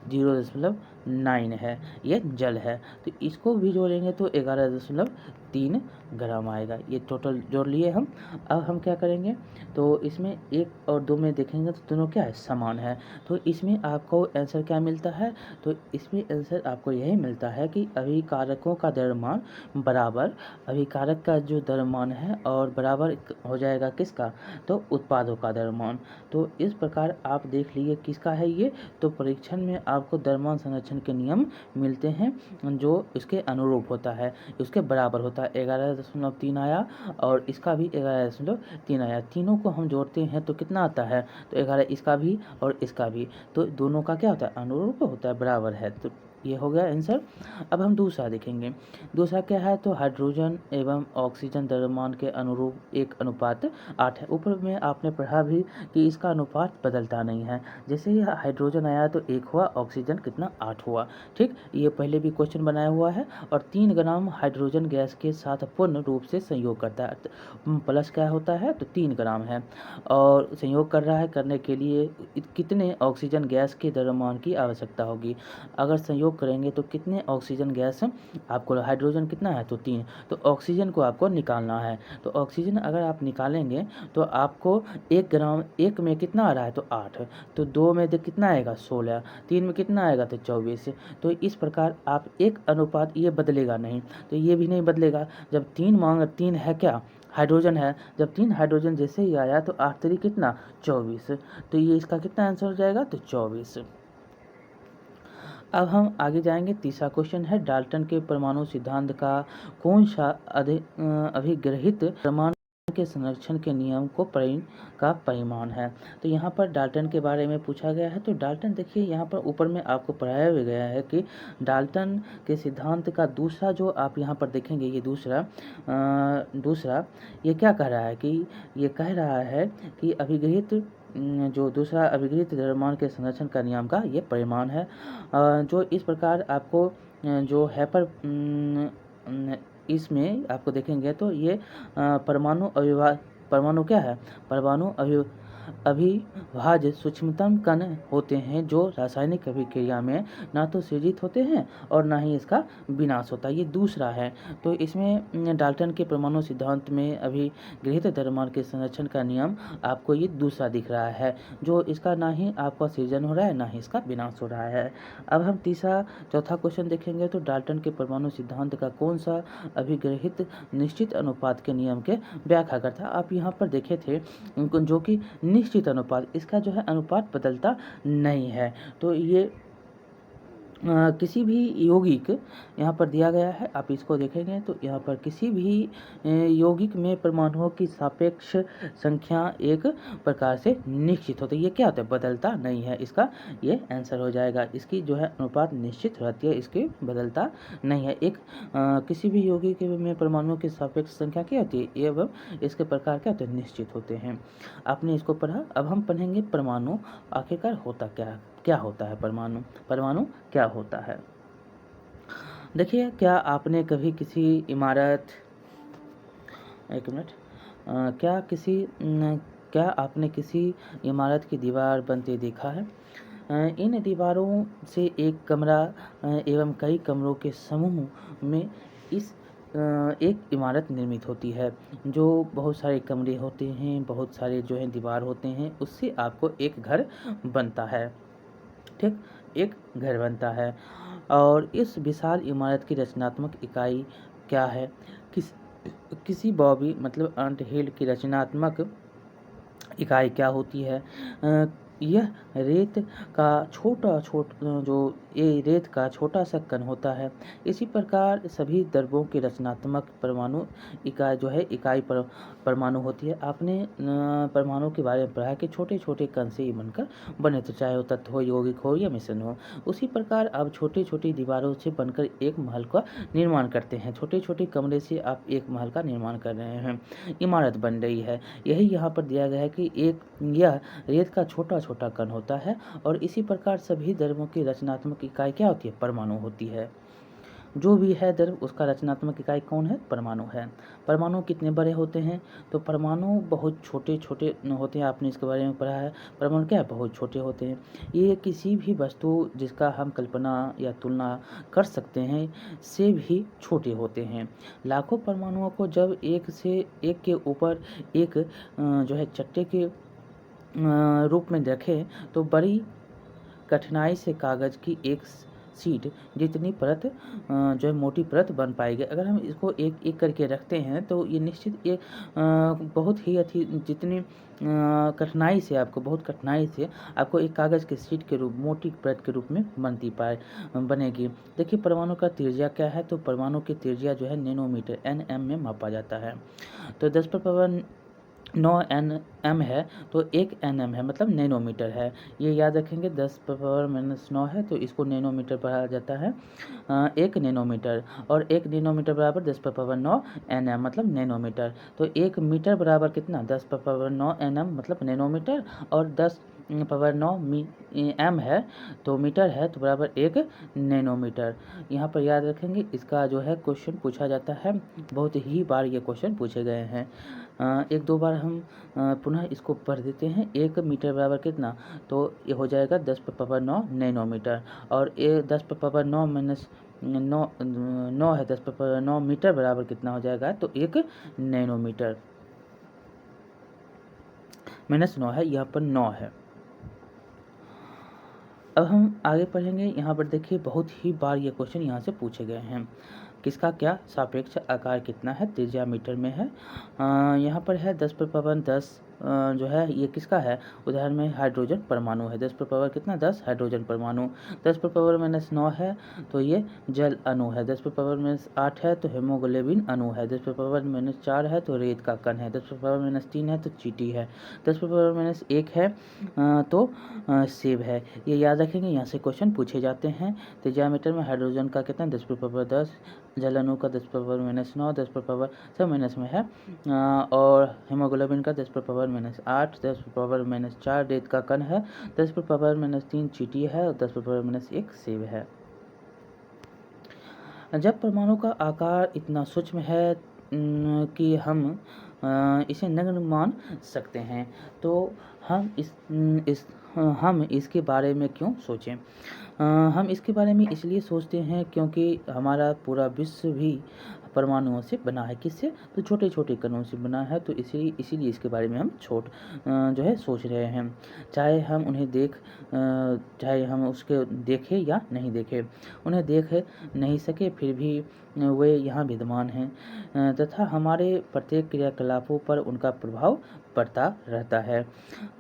0.9 है, ये जल है। तो इसको भी जोड़ेंगे तो 11.3 ग्राम आएगा। ये टोटल जोड़ लिए हम। अब हम क्या करेंगे तो इसमें 1 और 2 में देखेंगे तो दोनों क्या है, समान है। तो इसमें आपको आंसर क्या मिलता है, तो इसमें आंसर आपको यही मिलता है कि अभिकारकों का द्रव्यमान बराबर अभिकारक का जो द्रव्यमान है और बराबर हो जाएगा किसका, तो उत्पादों का द्रव्यमान। तो इस प्रकार आप देख लीजिए किसका है ये, तो परीक्षण में आपको द्रव्यमान संरक्षण के नियम मिलते हैं जो इसके अनुरूप होता है, उसके बराबर होता है। 11.3 आया और इसका भी 11.3 आया, तीनों को हम जोड़ते हैं तो कितना आता है, तो 11 इसका भी और इसका भी, तो दोनों का क्या होता है, अनुरूप होता है, बराबर है। तो ये हो गया आंसर। अब हम दूसरा देखेंगे। दूसरा क्या है, तो हाइड्रोजन एवं ऑक्सीजन द्रव्यमान के अनुरूप 1:8 है। ऊपर में आपने पढ़ा भी कि इसका अनुपात बदलता नहीं है। जैसे ही हाइड्रोजन आया तो 1 हुआ, ऑक्सीजन कितना 8 हुआ। ठीक, ये पहले भी क्वेश्चन बनाया हुआ है। और 3 ग्राम हाइड्रोजन गैस के साथ पूर्ण रूप से संयोग करता है, प्लस क्या होता है, तो 3 ग्राम है और संयोग कर रहा है, करने के लिए कितने ऑक्सीजन गैस के द्रव्यमान की आवश्यकता होगी। अगर संयोग करेंगे तो कितने ऑक्सीजन गैस आपको, हाइड्रोजन कितना है तो 3, तो ऑक्सीजन को आपको निकालना है। तो ऑक्सीजन अगर आप निकालेंगे तो आपको 1 ग्राम, 1 में कितना आ रहा है तो 8, तो 2 में तो कितना आएगा 16, 3 में कितना आएगा तो 24। तो इस प्रकार आप 1:, ये बदलेगा नहीं, तो ये भी नहीं बदलेगा। जब 3 है क्या, हाइड्रोजन है, जब 3 हाइड्रोजन जैसे ही आया तो 8 3 कितना 24, तो ये इसका कितना आंसर हो जाएगा तो 24। अब हम आगे जाएंगे। तीसरा क्वेश्चन है, डाल्टन के परमाणु सिद्धांत का कौन सा अभिग्रहित परमाणु के संरक्षण के नियम को का परिमाण है। तो यहाँ पर डाल्टन के बारे में पूछा गया है। तो डाल्टन देखिए यहाँ पर ऊपर में आपको पढ़ाया भी गया है कि डाल्टन के सिद्धांत का दूसरा जो आप यहाँ पर देखेंगे, ये दूसरा ये क्या कह रहा है कि ये कह रहा है कि अभिग्रहित जो दूसरा अभिग्रहित द्रव्यमान के संरक्षण का नियम का ये परिमाण है। जो इस प्रकार आपको जो है पर इसमें आपको देखेंगे तो ये परमाणु क्या है, परमाणु अभिभाज्य सूक्ष्मतम कण होते हैं जो रासायनिक अभिक्रिया में ना तो सृजित होते हैं और ना ही इसका विनाश होता है। ये दूसरा है। तो इसमें डाल्टन के परमाणु सिद्धांत में अभिगृहित द्रव्यमान के संरक्षण का नियम आपको ये दूसरा दिख रहा है, जो इसका ना ही आपका सृजन हो रहा है ना ही इसका विनाश हो रहा है। अब हम चौथा क्वेश्चन देखेंगे। तो डाल्टन के परमाणु सिद्धांत का कौन सा अभिग्रहित निश्चित अनुपात के नियम के व्याख्या करता है। आप यहाँ पर देखे थे जो कि निश्चित अनुपात, इसका जो है अनुपात बदलता नहीं है। तो ये किसी भी यौगिक यहाँ पर दिया गया है, आप इसको देखेंगे तो यहाँ पर किसी भी यौगिक में परमाणुओं की सापेक्ष संख्या एक प्रकार से निश्चित होती है। ये क्या होता है, बदलता नहीं है, इसका ये आंसर हो जाएगा। इसकी जो है अनुपात निश्चित रहती है, इसकी बदलता नहीं है। किसी भी यौगिक में परमाणुओं की सापेक्ष संख्या क्या होती है, एवं इसके प्रकार क्या होते हैं, निश्चित होते हैं। आपने इसको पढ़ा। अब हम पढ़ेंगे परमाणु आखिरकार होता क्या होता है, परमाणु क्या होता है। देखिए, क्या आपने कभी किसी इमारत, एक मिनट, क्या आपने किसी इमारत की दीवार बनते देखा है। इन दीवारों से एक कमरा एवं कई कमरों के समूह में एक इमारत निर्मित होती है, जो बहुत सारे कमरे होते हैं, बहुत सारे जो है दीवार होते हैं, उससे आपको एक घर बनता है। ठीक, एक घर बनता है। और इस विशाल इमारत की रचनात्मक इकाई क्या है। किसी बॉबी मतलब एंट हिल की रचनात्मक इकाई क्या होती है। यह रेत का रेत का छोटा सा कण होता है। इसी प्रकार सभी द्रव्यों की रचनात्मक परमाणु इकाई जो है परमाणु होती है। आपने परमाणु के बारे में पढ़ा है कि छोटे छोटे कण से ही बनकर बने, तो चाहे वो तत्व हो, यौगिक हो या मिश्रण हो। उसी प्रकार आप छोटी छोटी दीवारों से बनकर एक महल का निर्माण करते हैं। छोटे छोटे कमरे से आप एक महल का निर्माण कर रहे हैं, इमारत बन रही है। यही यहाँ पर दिया गया है कि यह रेत का छोटा छोटा कण होता है। और इसी प्रकार सभी द्रव्यों की रचनात्मक इकाई क्या होती है? परमाणु होती है। जो भी है द्रव्य उसका रचनात्मक इकाई कौन है? परमाणु है। परमाणु कितने बड़े होते हैं? तो परमाणु बहुत छोटे छोटे होते हैं। आपने इसके बारे में पढ़ा है। परमाणु क्या है? बहुत छोटे होते हैं। ये किसी भी वस्तु जिसका हम कल्पना या तुलना कर सकते हैं से भी छोटे होते हैं। लाखों परमाणुओं को जब एक से एक के ऊपर एक जो है चट्टे के रूप में रखें तो बड़ी कठिनाई से कागज़ की एक शीट जितनी परत जो है मोटी परत बन पाएगी। अगर हम इसको एक एक करके रखते हैं तो ये निश्चित एक बहुत ही जितनी बहुत कठिनाई से आपको एक कागज़ की शीट के रूप मोटी परत के रूप में बनेगी। देखिए परमाणु का त्रिज्या क्या है? तो परमाणु की त्रिज्या जो है नैनोमीटर nm में मापा जाता है। तो 10⁻9 nm है तो 1 nm है, मतलब नैनोमीटर है। ये याद रखेंगे, 10⁻⁻9 है तो इसको नैनोमीटर पढ़ा जाता है, 1 नैनोमीटर। और 1 नैनोमीटर बराबर 10⁻9 nm मतलब नैनोमीटर। तो 1 मीटर बराबर कितना? 10⁻9 nm मतलब नैनोमीटर। और 10⁻9 m है तो मीटर है तो बराबर 1 नैनोमीटर। यहाँ पर याद रखेंगे। इसका जो है क्वेश्चन पूछा जाता है, बहुत ही बार ये क्वेश्चन पूछे गए हैं। एक दो बार हम पुनः इसको पढ़ देते हैं। 1 मीटर बराबर कितना? तो ये हो जाएगा 10⁻9 नैनोमीटर। और ये 10⁻9 माइनस 9 है, 10⁻9 मीटर बराबर कितना हो जाएगा? तो 1 नैनोमीटर। -9 है, यहाँ पर 9 है। अब हम आगे पढ़ेंगे। यहाँ पर देखिए बहुत ही बार ये क्वेश्चन यहाँ से पूछे गए हैं। किसका क्या सापेक्ष आकार कितना है? त्रिज्या मीटर में है। यहाँ पर है 10⁻10 जो है ये किसका है? उदाहरण में हाइड्रोजन परमाणु है। 10 कितना? 10 हाइड्रोजन परमाणु। 10⁻−9 है तो ये जल अणु है। 10⁻−8 है तो हेमोग्लोबिन अणु है। 10⁻−4 है तो रेत का कण है। 10⁻−3 है तो चींटी है। 10⁻−1 है तो सेब है। ये याद रखेंगे, यहाँ से क्वेश्चन पूछे जाते हैं। त्रिज्या मीटर में हाइड्रोजन का कितना? 10⁻10, जल अणु का 10⁻−9, 10 सब माइनस में है। और हेमोग्लोबिन का 10⁻−8, 10⁻−4 रेत का कण है, 10⁻−3 चींटी है और 10⁻−1 सेब है। जब परमाणु का आकार इतना सूक्ष्म है कि हम इसे नगण्य मान सकते हैं तो हम इसके बारे में क्यों सोचें? हम इसके बारे में इसलिए सोचते हैं क्योंकि हमारा पूरा विश्व भी परमाणुओं से बना है। किससे? तो छोटे छोटे कणों से बना है। तो इसीलिए इसके बारे में हम जो है सोच रहे हैं। चाहे हम उसके देखें या नहीं देखें, उन्हें देख नहीं सके फिर भी वे यहाँ विद्यमान हैं तथा हमारे प्रत्येक क्रियाकलापों पर उनका प्रभाव पड़ता रहता है।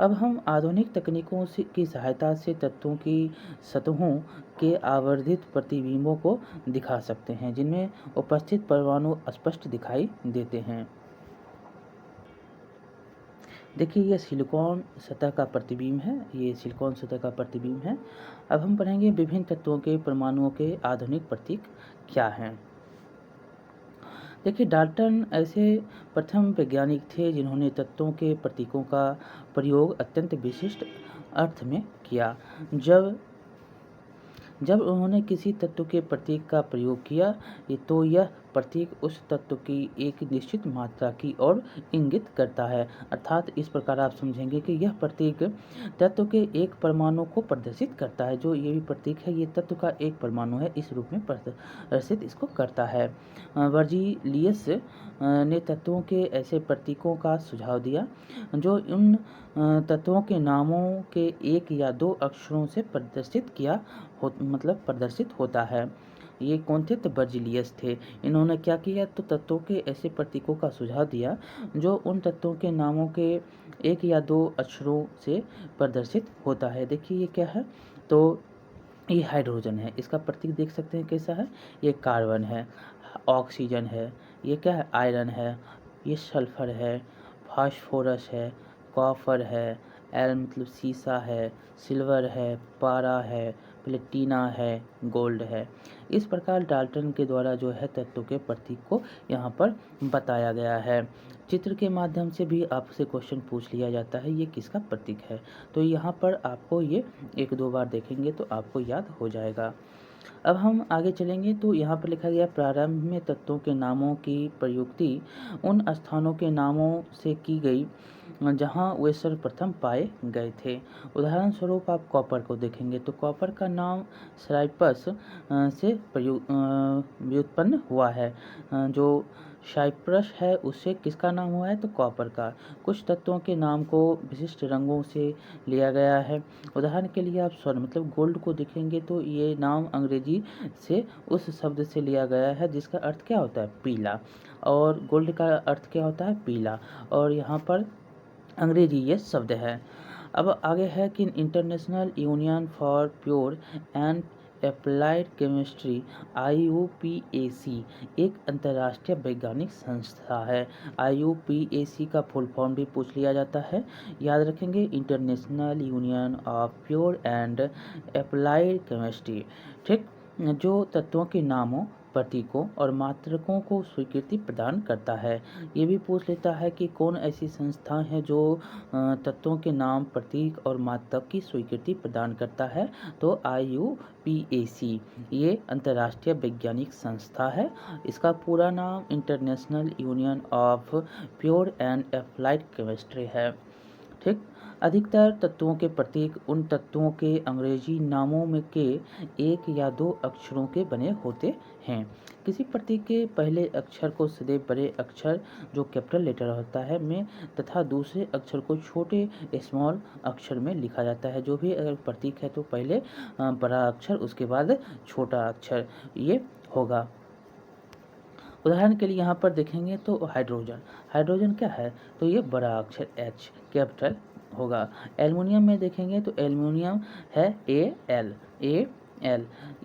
अब हम आधुनिक तकनीकों की सहायता से तत्वों की सतहों के आवर्धित प्रतिबिंबों को दिखा सकते हैं जिनमें उपस्थित परमाणु स्पष्ट दिखाई देते हैं। देखिए यह सिलिकॉन सतह का प्रतिबिंब है। ये सिलिकॉन सतह का प्रतिबिंब है। अब हम पढ़ेंगे विभिन्न तत्वों के परमाणुओं के आधुनिक प्रतीक क्या हैं। देखिए डाल्टन ऐसे प्रथम वैज्ञानिक थे जिन्होंने तत्वों के प्रतीकों का प्रयोग अत्यंत विशिष्ट अर्थ में किया। जब उन्होंने किसी तत्व के प्रतीक का प्रयोग किया तो यह प्रतीक उस तत्व की एक निश्चित मात्रा की ओर इंगित करता है। अर्थात इस प्रकार आप समझेंगे कि यह प्रतीक तत्व के एक परमाणु को प्रदर्शित करता है। जो ये भी प्रतीक है ये तत्व का एक परमाणु है, इस रूप में प्रदर्शित इसको करता है। वर्जिलियस ने तत्वों के ऐसे प्रतीकों का सुझाव दिया जो उन तत्वों के नामों के एक या दो अक्षरों से प्रदर्शित होता है। ये कौन थे? तो बर्जिलियस थे। इन्होंने क्या किया? तो तत्वों के ऐसे प्रतीकों का सुझाव दिया जो उन तत्वों के नामों के एक या दो अक्षरों से प्रदर्शित होता है। देखिए ये क्या है? तो ये हाइड्रोजन है, इसका प्रतीक देख सकते हैं कैसा है? ये कार्बन है, ऑक्सीजन है, ये क्या है? आयरन है, ये सल्फर है, फास्फोरस है, कॉपर है, एल मतलब शीशा है, सिल्वर है, पारा है, प्लेटिना है, गोल्ड है। इस प्रकार डाल्टन के द्वारा जो है तत्वों के प्रतीक को यहाँ पर बताया गया है। चित्र के माध्यम से भी आपसे क्वेश्चन पूछ लिया जाता है ये किसका प्रतीक है, तो यहाँ पर आपको ये एक दो बार देखेंगे तो आपको याद हो जाएगा। अब हम आगे चलेंगे तो यहाँ पर लिखा गया प्रारंभ में तत्वों के नामों की प्रयुक्ति उन स्थानों के नामों से की गई जहाँ वे सर्वप्रथम पाए गए थे। उदाहरण स्वरूप आप कॉपर को देखेंगे तो कॉपर का नाम साइप्रस से व्युत्पन्न हुआ है। जो साइप्रस है उससे किसका नाम हुआ है? तो कॉपर का। कुछ तत्वों के नाम को विशिष्ट रंगों से लिया गया है। उदाहरण के लिए आप स्वर्ण मतलब गोल्ड को देखेंगे तो ये नाम अंग्रेजी से उस शब्द से लिया गया है जिसका अर्थ क्या होता है? पीला। और गोल्ड का अर्थ क्या होता है? पीला। और यहाँ पर अंग्रेजी ये शब्द है। अब आगे है कि international union for pure and applied chemistry IUPAC एक अंतर्राष्ट्रीय वैज्ञानिक संस्था है। IUPAC का फुल फॉर्म भी पूछ लिया जाता है, याद रखेंगे, international union of pure and applied chemistry. ठीक, जो तत्वों के नामों, प्रतीकों और मात्रकों को स्वीकृति प्रदान करता है। ये भी पूछ लेता है कि कौन ऐसी संस्था है जो तत्वों के नाम, प्रतीक और मात्रक की स्वीकृति प्रदान करता है, तो IUPAC ये अंतर्राष्ट्रीय वैज्ञानिक संस्था है। इसका पूरा नाम international union of pure and applied chemistry है। ठीक, अधिकतर तत्वों के प्रतीक उन तत्वों के अंग्रेजी नामों में के एक या दो अक्षरों के बने होते हैं। किसी प्रतीक के पहले अक्षर को सदैव बड़े अक्षर जो कैपिटल लेटर होता है में तथा दूसरे अक्षर को छोटे स्मॉल अक्षर में लिखा जाता है। जो भी अगर प्रतीक है तो पहले बड़ा अक्षर उसके बाद छोटा अक्षर ये होगा। उदाहरण के लिए यहाँ पर देखेंगे तो हाइड्रोजन, हाइड्रोजन क्या है? तो ये बड़ा अक्षर H कैपिटल होगा। एल्युमिनियम में देखेंगे तो एल्युमिनियम है AL,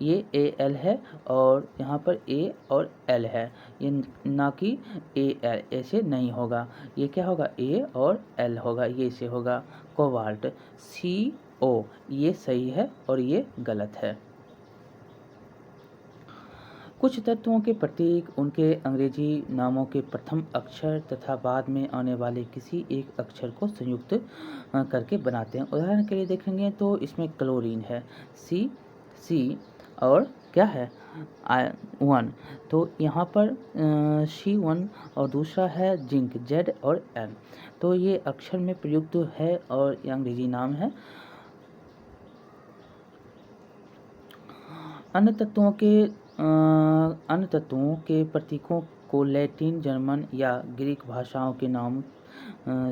ये AL है और यहाँ पर A और L है, ये ना कि AL, ऐसे नहीं होगा। ये क्या होगा? A और L होगा, ये ऐसे होगा। कोबाल्ट CO, ये सही है और ये गलत है। कुछ तत्वों के प्रतीक उनके अंग्रेजी नामों के प्रथम अक्षर तथा बाद में आने वाले किसी एक अक्षर को संयुक्त करके बनाते हैं। उदाहरण के लिए देखेंगे तो इसमें क्लोरीन है C और क्या है? I1, तो यहाँ पर C1 और दूसरा है जिंक Z और N, तो ये अक्षर में प्रयुक्त है और ये अंग्रेजी नाम है। अन्य तत्वों के प्रतीकों को लैटिन, जर्मन या ग्रीक भाषाओं के नाम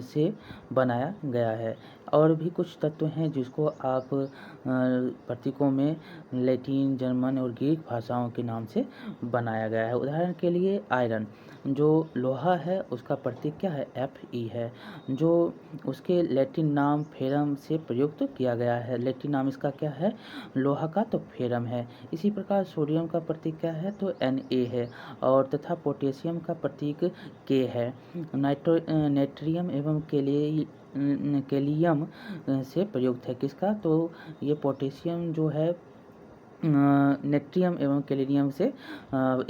से बनाया गया है। और भी कुछ तत्व हैं जिसको आप प्रतीकों में लैटिन, जर्मन और ग्रीक भाषाओं के नाम से बनाया गया है। उदाहरण के लिए आयरन, जो लोहा है उसका प्रतीक क्या है? Fe है, जो उसके लैटिन नाम फेरम से प्रयुक्त किया गया है। लैटिन नाम इसका क्या है? लोहा का तो फेरम है। इसी प्रकार सोडियम का प्रतीक क्या है? तो Na है और तथा पोटेशियम का प्रतीक K है। नाइट्रियम एवं केलियम से प्रयुक्त है किसका? तो ये पोटेशियम जो है नेट्रियम एवं कैलियम से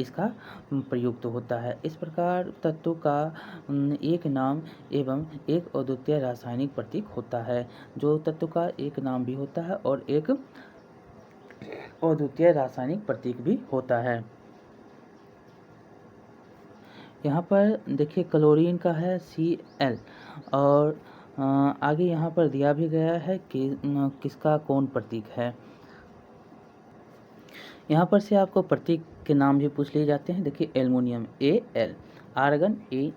इसका प्रयुक्त होता है। इस प्रकार तत्व का एक नाम एवं एक अद्वितीय रासायनिक प्रतीक होता है। जो तत्व का एक नाम भी होता है और एक अद्वितीय रासायनिक प्रतीक भी होता है। यहाँ पर देखिए क्लोरीन का है Cl और आगे यहाँ पर दिया भी गया है कि किसका कौन प्रतीक है। यहाँ पर से आपको प्रतीक के नाम भी पूछ लिए जाते हैं। देखिए aluminium Al, argon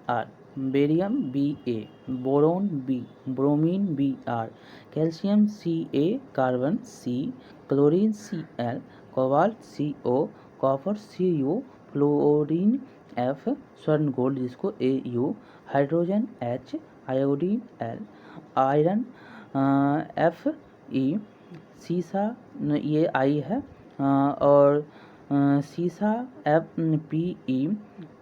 Ar, barium Ba, boron B, bromine Br, calcium Ca, carbon C, chlorine Cl, cobalt CO, copper Cu, fluorine F, स्वर्ण गोल्ड जिसको Au, hydrogen H, iodine L, iron Fe, सीसा ये I है और सीसा Pe,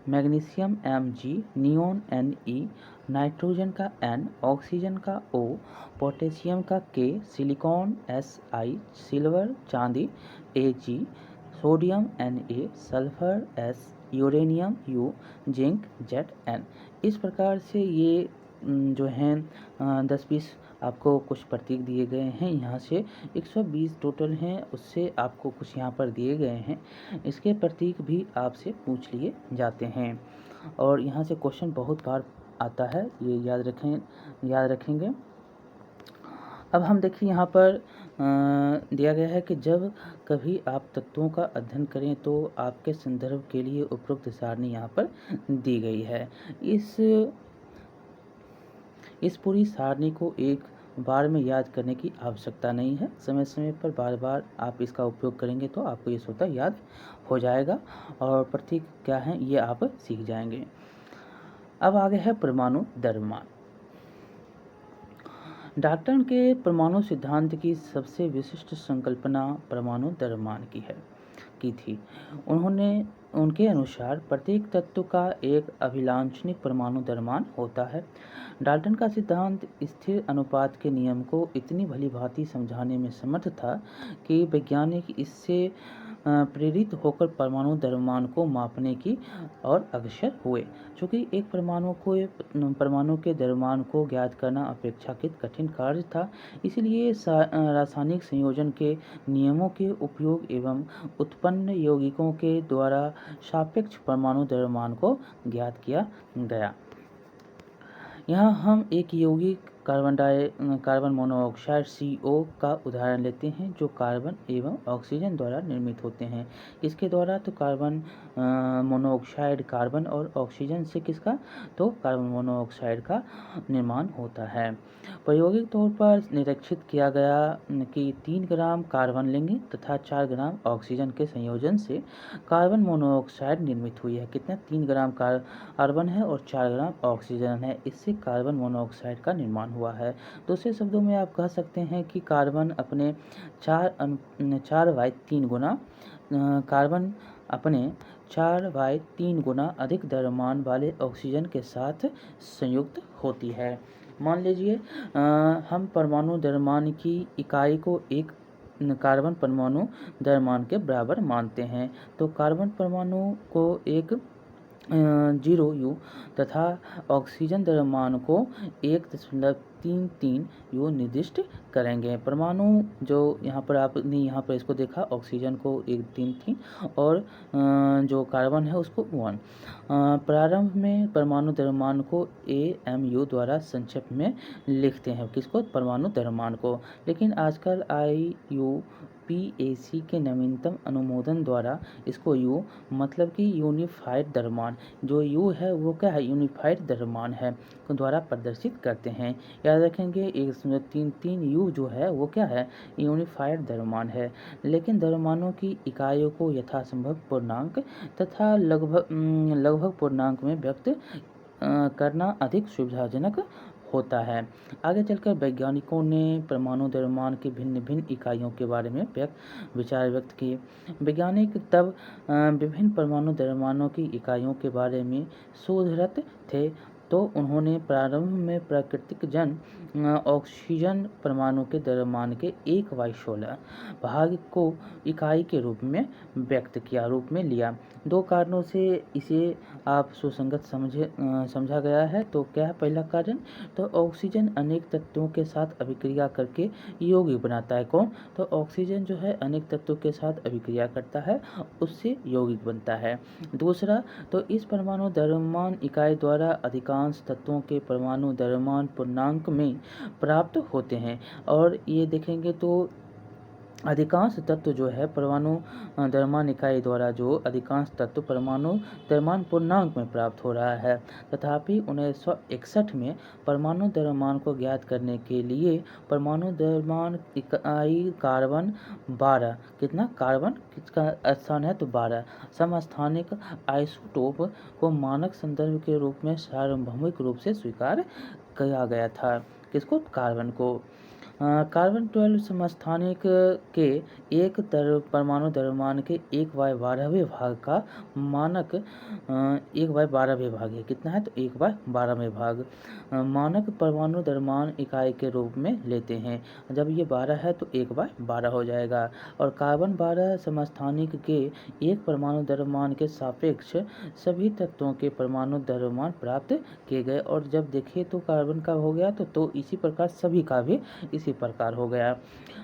magnesium Mg, neon Ne, nitrogen का N, ऑक्सीजन का O, पोटेशियम का K, सिलिकॉन Si, सिल्वर चांदी Ag, sodium Na, sulphur S, uranium U, zinc Zn। इस प्रकार से ये जो हैं 10-20 आपको कुछ प्रतीक दिए गए हैं। यहाँ से 120 टोटल हैं, उससे आपको कुछ यहाँ पर दिए गए हैं। इसके प्रतीक भी आपसे पूछ लिए जाते हैं और यहाँ से क्वेश्चन बहुत बार आता है, ये याद रखेंगे। अब हम देखिए यहाँ पर दिया गया है कि जब कभी आप तत्वों का अध्ययन करें तो आपके संदर्भ के लिए उपरोक्त सारणी यहाँ पर दी गई है। इस पूरी सारणी को एक बार में याद करने की आवश्यकता नहीं है। समय समय पर बार बार आप इसका उपयोग करेंगे तो आपको ये स्वतः याद हो जाएगा और प्रतीक क्या है ये आप सीख जाएंगे। अब आगे है परमाणु द्रव्यमान। डाल्टन के परमाणु सिद्धांत की सबसे विशिष्ट संकल्पना परमाणु द्रव्यमान की थी। उनके अनुसार प्रत्येक तत्व का एक अभिलाक्षणिक परमाणु द्रव्यमान होता है। डाल्टन का सिद्धांत स्थिर अनुपात के नियम को इतनी भलीभांति समझाने में समर्थ था कि वैज्ञानिक इससे प्रेरित होकर परमाणु द्रव्यमान को मापने की और अग्रसर हुए। चूँकि एक परमाणु के द्रव्यमान को ज्ञात करना अपेक्षाकृत कठिन कार्य था, इसलिए रासायनिक संयोजन के नियमों के उपयोग एवं उत्पन्न यौगिकों के द्वारा सापेक्ष परमाणु द्रव्यमान को ज्ञात किया गया। यहाँ हम एक यौगिक कार्बन मोनोऑक्साइड CO का उदाहरण लेते हैं जो कार्बन एवं ऑक्सीजन द्वारा निर्मित होते हैं। इसके द्वारा तो कार्बन मोनोऑक्साइड कार्बन और ऑक्सीजन से किसका तो कार्बन मोनोऑक्साइड का निर्माण होता है। प्रायोगिक तौर पर निरीक्षित किया गया कि 3 ग्राम कार्बन लेंगे तथा 4 ग्राम ऑक्सीजन के संयोजन से कार्बन मोनोऑक्साइड निर्मित हुई है। कितना 3 ग्राम कार्बन है और 4 ग्राम ऑक्सीजन है, इससे कार्बन मोनोऑक्साइड का निर्माण हुआ है। दूसरे शब्दों में आप कह सकते हैं कि कार्बन अपने 4/3 गुना कार्बन अपने 4/3 गुना अधिक द्रव्यमान वाले ऑक्सीजन के साथ संयुक्त होती है। मान लीजिए हम परमाणु द्रव्यमान की इकाई को एक कार्बन परमाणु द्रव्यमान के बराबर मानते हैं, तो कार्बन परमाणु को एक 0 U तथा ऑक्सीजन द्रव्यमान को 1.33 U निर्दिष्ट करेंगे। परमाणु जो यहाँ पर आपने यहाँ पर इसको देखा, ऑक्सीजन को 1.33 और जो कार्बन है उसको 1। प्रारंभ में परमाणु द्रव्यमान को AMU द्वारा संक्षेप में लिखते हैं, किसको परमाणु द्रव्यमान को, लेकिन आजकल IUPAC के नवीनतम अनुमोदन द्वारा इसको U मतलब कि यूनिफाइड द्रव्यमान, जो U है वो क्या है यूनिफाइड द्रव्यमान है, तो द्वारा प्रदर्शित करते हैं। याद रखेंगे 1.33 U जो है वो क्या है यूनिफाइड द्रव्यमान है, लेकिन द्रव्यमानों की इकाइयों को यथासंभव पूर्णांक तथा लगभग पूर्णांक में व्यक्त करना अधिक सुविधाजनक होता है। आगे चलकर वैज्ञानिकों ने परमाणु द्रव्यमान की भिन्न भिन्न इकाइयों के बारे में विचार व्यक्त किए। वैज्ञानिक तब विभिन्न परमाणु द्रव्यमानों की इकाइयों के बारे में शोधरत थे, तो उन्होंने प्रारंभ में प्राकृतिक जन ऑक्सीजन परमाणु के द्रव्यमान के 1/16 भाग को इकाई के रूप में लिया। 2 कारणों से इसे आप सुसंगत समझा गया है। तो क्या है पहला कारण, तो ऑक्सीजन अनेक तत्वों के साथ अभिक्रिया करके यौगिक बनाता है। कौन, तो ऑक्सीजन जो है अनेक तत्वों के साथ अभिक्रिया करता है, उससे यौगिक बनता है। दूसरा, तो इस परमाणु द्रव्यमान इकाई द्वारा अधिकांश तत्वों के परमाणु द्रव्यमान पूर्णांक में प्राप्त होते हैं। और ये देखेंगे तो अधिकांश तत्व जो है परमाणु द्रव्यमान इकाई द्वारा जो अधिकांश तत्व परमाणु द्रव्यमान पूर्णांक में प्राप्त हो रहा है। तथापि 1961 में परमाणु द्रव्यमान को ज्ञात करने के लिए परमाणु द्रव्यमान इकाई कार्बन 12 कितना कार्बन किसका स्थान है तो 12 समस्थानिक आइसोटोप को मानक संदर्भ के रूप में सार्वभौमिक रूप से स्वीकार किया गया था। किसको? कार्बन को। कार्बन 12 समस्थानिक के एक परमाणु द्रव्यमान के 1/12वें भाग का मानक 1/12वें भाग है। कितना है तो 1/12वें भाग मानक परमाणु द्रव्यमान इकाई के रूप में लेते हैं। जब ये 12 है तो 1/12 हो जाएगा। और कार्बन 12 समस्थानिक के एक परमाणु द्रव्यमान के सापेक्ष सभी तत्वों के परमाणु द्रव्यमान प्राप्त किए गए। और जब देखें तो कार्बन का हो गया तो इसी प्रकार सभी का भी इसी प्रकार हो गया।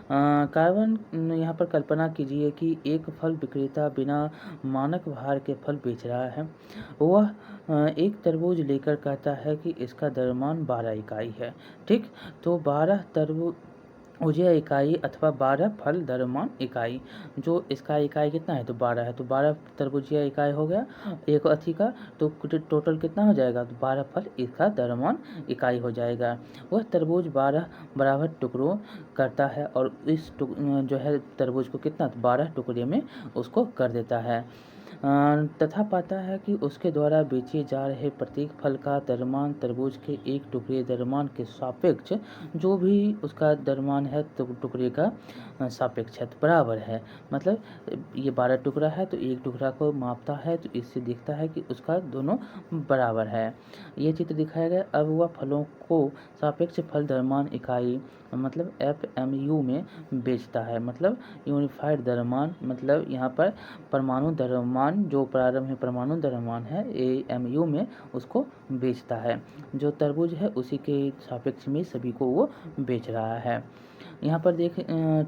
कार्बन यहाँ पर कल्पना कीजिए कि एक फल विक्रेता बिना मानक भार के फल बेच रहा है। वह एक तरबूज लेकर कहता है कि इसका द्रव्यमान 12 इकाई है। ठीक, तो 12 तरबूजिया इकाई अथवा 12 फल द्रव्यमान इकाई, जो इसका इकाई कितना है तो 12 है, तो 12 तरबूजिया इकाई हो गया एक अथी का, तो टोटल कितना हो जाएगा तो 12 फल इसका द्रव्यमान इकाई हो जाएगा। वह तरबूज 12 बराबर टुकड़ों करता है और इस जो है तरबूज को कितना 12 टुकड़े में उसको कर देता है तथा पाता है कि उसके द्वारा बेचे जा रहे प्रत्येक फल का द्रव्यमान तरबूज के एक टुकड़े द्रव्यमान के सापेक्ष जो भी उसका द्रव्यमान है तो टुकड़े का सापेक्ष है तो बराबर है। मतलब ये 12 टुकड़ा है तो एक टुकड़ा को मापता है तो इससे दिखता है कि उसका दोनों बराबर है। ये चित्र दिखाया गया। अब वह फलों को सापेक्ष फल द्रव्यमान इकाई मतलब FMU में बेचता है। मतलब यूनिफाइड द्रव्यमान, मतलब यहाँ पर परमाणु द्रव्यमान जो प्रारंभ में परमाणु द्रव्यमान है AMU में उसको बेचता है। जो तरबूज है उसी के सापेक्ष में सभी को वो बेच रहा है। यहाँ पर देख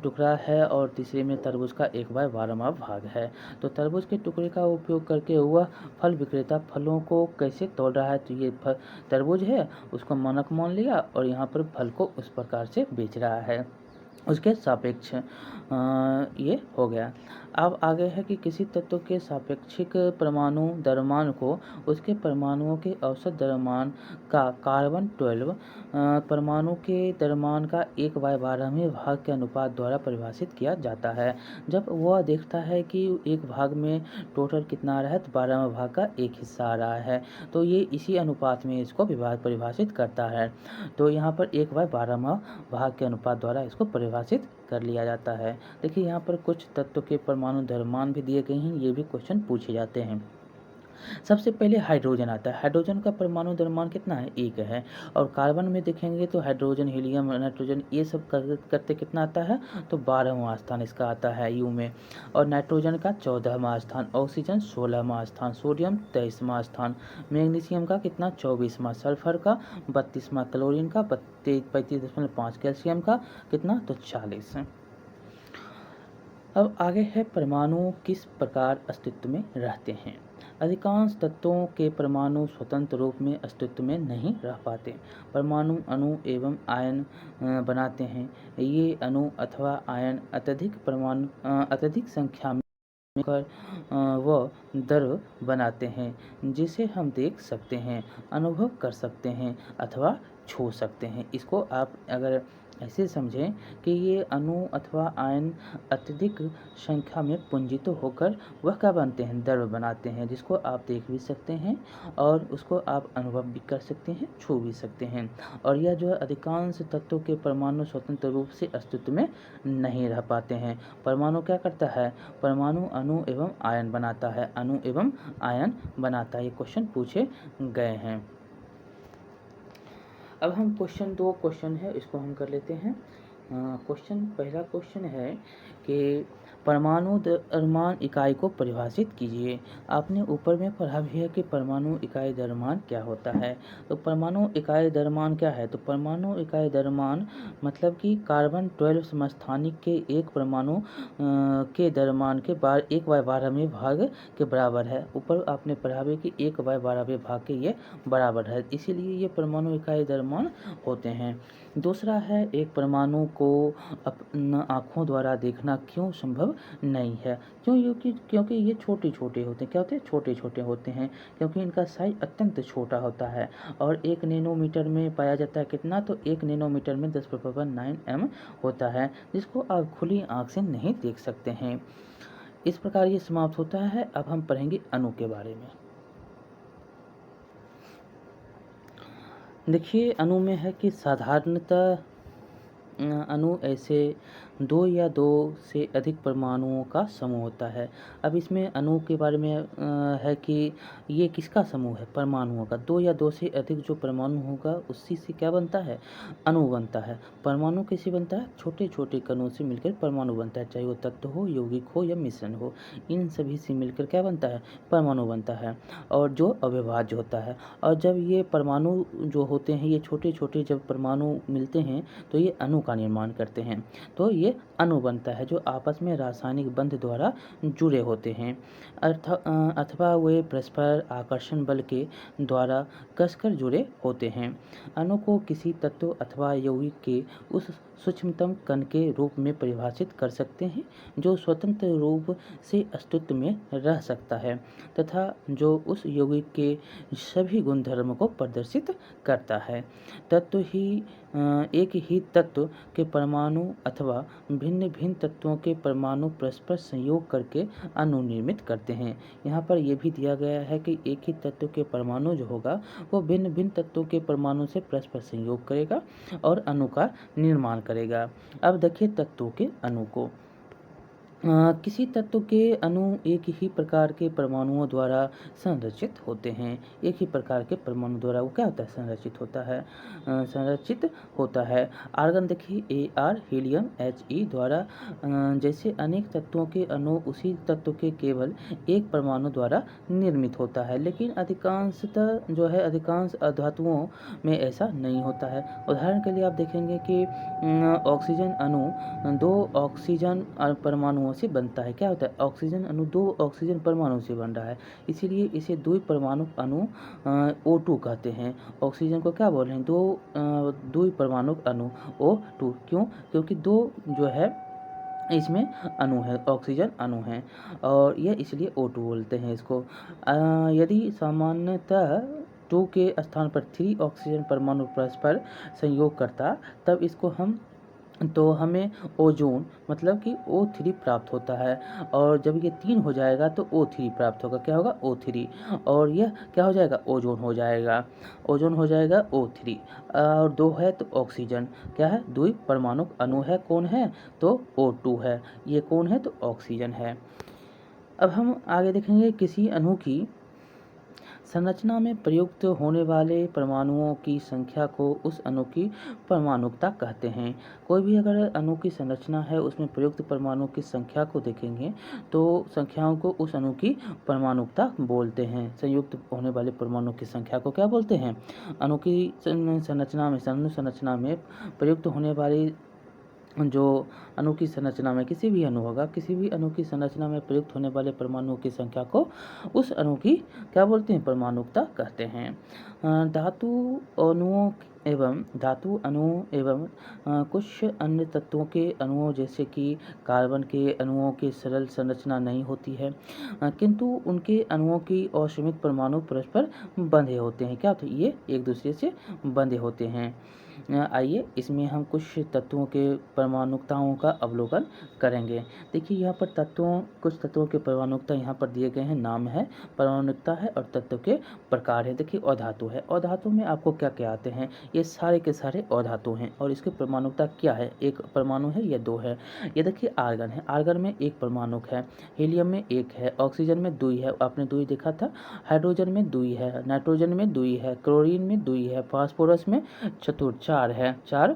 टुकड़ा है और तीसरे में तरबूज का 1/12वां भाग है। तो तरबूज के टुकड़े का उपयोग करके वह फल विक्रेता फलों को कैसे तोल रहा है तो ये तरबूज है उसको मानक मान लिया और यहाँ पर फल को उस प्रकार से बेच रहा है उसके सापेक्ष ये हो गया। अब आगे है कि किसी तत्व के सापेक्षिक परमाणु द्रव्यमान को उसके परमाणुओं के औसत द्रव्यमान का कार्बन 12 परमाणु के द्रव्यमान का 1/12वें भाग के अनुपात द्वारा परिभाषित किया जाता है। जब वह देखता है कि एक भाग में टोटल कितना आ रहा है तो 12वें भाग का एक हिस्सा आ रहा है तो ये इसी अनुपात में इसको परिभाषित करता है। तो यहाँ पर 1/12वां भाग के अनुपात द्वारा इसको परिभाषित कर लिया जाता है। देखिए यहाँ पर कुछ तत्व के परमाणु द्रव्यमान भी दिए गए हैं, ये भी क्वेश्चन पूछे जाते हैं। सबसे पहले हाइड्रोजन आता है। हाइड्रोजन का परमाणु द्रव्यमान कितना है 1 है। और कार्बन में देखेंगे तो हाइड्रोजन हीलियम नाइट्रोजन ये सब करते कितना आता है तो 12वां स्थान इसका आता है यू में। और नाइट्रोजन का 14वां स्थान, ऑक्सीजन 16वां स्थान, सोडियम 23वां स्थान, मैग्नीशियम का कितना 24वां, सल्फर का 32वां, क्लोरीन का 35.5, कैल्शियम का कितना तो 40। अब आगे है परमाणु किस प्रकार अस्तित्व में रहते हैं। अधिकांश तत्वों के परमाणु स्वतंत्र रूप में अस्तित्व में नहीं रह पाते। परमाणु अणु एवं आयन बनाते हैं। ये अणु अथवा आयन अत्यधिक संख्या में कर व द्रव बनाते हैं जिसे हम देख सकते हैं, अनुभव कर सकते हैं अथवा छू सकते हैं। इसको आप अगर ऐसे समझें कि ये अणु अथवा आयन अत्यधिक संख्या में पुंजित होकर वह क्या बनते हैं द्रव बनाते हैं जिसको आप देख भी सकते हैं और उसको आप अनुभव भी कर सकते हैं, छू भी सकते हैं। और यह जो है अधिकांश तत्वों के परमाणु स्वतंत्र रूप से अस्तित्व में नहीं रह पाते हैं। परमाणु क्या करता है, परमाणु अणु एवं आयन बनाता है, अणु एवं आयन बनाता है। ये क्वेश्चन पूछे गए हैं। अब हम दो क्वेश्चन है इसको हम कर लेते हैं। पहला क्वेश्चन है कि परमाणु द्रव्यमान इकाई को परिभाषित कीजिए। आपने ऊपर में पढ़ा भी है कि परमाणु इकाई द्रव्यमान क्या होता है। तो परमाणु इकाई द्रव्यमान क्या है, तो परमाणु इकाई द्रव्यमान मतलब कि कार्बन 12 समस्थानिक के एक परमाणु के द्रव्यमान के 1/12वें भाग के बराबर है। ऊपर आपने पढ़ा भी कि 1/12वें भाग के ये बराबर है, इसीलिए ये परमाणु इकाई द्रव्यमान होते हैं। दूसरा है, एक परमाणु को अपना आँखों द्वारा देखना क्यों संभव नहीं है? क्योंकि ये छोटे-छोटे होते हैं। क्या होते हैं? छोटे-छोटे होते हैं, क्योंकि इनका साइज़ अत्यंत छोटा होता है और 1 नैनोमीटर में पाया जाता है कितना? तो 1 नैनोमीटर में 10⁹ एम होता है, जिसको आप खुली आँख से नहीं देख सकते हैं। इस प्रकार ये समाप्त होता है। अब हम पढ़ेंगे अणु के बारे में। देखिए, अणु में है कि साधारणतः अणु ऐसे 2 या 2 से अधिक परमाणुओं का समूह होता है। अब इसमें अणु के बारे में है कि ये किसका समूह है? परमाणुओं का। 2 या 2 से अधिक जो परमाणु होगा उसी से क्या बनता है? अणु बनता है। परमाणु कैसे बनता है? छोटे-छोटे कणों से मिलकर परमाणु बनता है, चाहे वो तत्व हो, यौगिक हो या मिश्रण हो। इन सभी से मिलकर क्या बनता है? परमाणु बनता है, और जो अविभाज्य होता है। और जब ये परमाणु जो होते हैं, ये छोटे-छोटे जब परमाणु मिलते हैं तो ये अणु का निर्माण करते हैं। तो ये अणु बनता है, जो आपस में रासायनिक बंध द्वारा जुड़े होते हैं अथवा वे परस्पर आकर्षण बल के द्वारा कसकर जुड़े होते हैं। अणु को किसी तत्व अथवा यौगिक के उस सूक्ष्मतम कण के रूप में परिभाषित कर सकते हैं जो स्वतंत्र रूप से अस्तित्व में रह सकता है तथा जो उस यौगिक के सभी गुणधर्म को प्रदर्शित करता है। तत्व ही एक ही तत्व के परमाणु अथवा भिन्न-भिन्न तत्वों के परमाणु परस्पर संयोग करके अणु निर्मित करते हैं। यहाँ पर ये भी दिया गया है कि एक ही तत्व के परमाणु जो होगा वो भिन्न-भिन्न तत्वों के परमाणु से परस्पर संयोग करेगा और अणु का निर्माण करेगा। अब देखिए तत्वों के अणु को। किसी तत्व के अणु एक ही प्रकार के परमाणुओं द्वारा संरचित होते हैं। एक ही प्रकार के परमाणु द्वारा वो क्या होता है? संरचित होता है। आर्गन देखिए Ar, हीलियम He द्वारा जैसे अनेक तत्वों के अणु उसी तत्व के केवल एक परमाणु द्वारा निर्मित होता है, लेकिन अधिकांशतः जो है अधिकांश धातुओं में ऐसा नहीं होता है। उदाहरण के लिए आप देखेंगे कि ऑक्सीजन अणु 2 ऑक्सीजन परमाणुओं से बनता है। क्या होता है? ऑक्सीजन अणु 2 ऑक्सीजन परमाणु से बन रहा है, इसीलिए इसे द्विपरमाणुक अणु O2 कहते हैं। ऑक्सीजन को क्या बोल रहे हैं? 2 द्विपरमाणुक अणु O2। क्यों? क्योंकि 2 जो है इसमें अणु है, ऑक्सीजन अणु है, और यह इसलिए O2 बोलते हैं इसको। यदि सामान्यतः 2 के स्थान पर 3 ऑक्सीजन परमाणु परस्पर संयोग करता तब इसको हमें ओजोन मतलब कि O3 प्राप्त होता है, और जब ये 3 हो जाएगा तो O3 प्राप्त होगा। क्या होगा? O3। और यह क्या हो जाएगा? ओजोन हो जाएगा। ओजोन हो जाएगा O3। और 2 है तो ऑक्सीजन क्या है? द्विपरमाणुक अणु है। कौन है? तो O2 है। ये कौन है? तो ऑक्सीजन है। अब हम आगे देखेंगे किसी अणु की संरचना में प्रयुक्त होने वाले परमाणुओं की संख्या को उस अणु की परमाणुकता कहते हैं। कोई भी अगर अणु की संरचना है उसमें प्रयुक्त परमाणुओं की संख्या को देखेंगे तो संख्याओं को उस अणु की परमाणुकता बोलते हैं। संयुक्त होने वाले परमाणुओं की संख्या को क्या बोलते हैं? अणु की संरचना में प्रयुक्त होने वाली जो अणु की संरचना में किसी भी अणु की संरचना में प्रयुक्त होने वाले परमाणुओं की संख्या को उस अणु की क्या बोलते हैं? परमाणुकता कहते हैं। धातु अणुओं एवं कुछ अन्य तत्वों के अणुओं जैसे कि कार्बन के अणुओं की सरल संरचना नहीं होती है, किंतु उनके अणुओं की असीमित परमाणु परस्पर बंधे होते हैं। क्या होते हैं? ये एक दूसरे से बंधे होते हैं। आइए इसमें हम कुछ तत्वों के परमाणुकताओं का अवलोकन करेंगे। देखिए यहाँ पर कुछ तत्वों के परमाणुकता यहाँ पर दिए गए हैं, नाम है, परमाणुकता है और तत्व के प्रकार है। देखिए अधातु है। अधातु में आपको क्या क्या आते हैं? ये सारे के सारे अधातु हैं और इसकी परमाणुकता क्या है? एक परमाणु है या 2 है। ये देखिए आर्गन है। आर्गन में एक परमाणुक है, हीलियम में 1 है, ऑक्सीजन में 2 है, आपने 2 देखा था, हाइड्रोजन में 2 है, नाइट्रोजन में 2 है, क्लोरीन में 2 है, फास्फोरस में 4 है, 4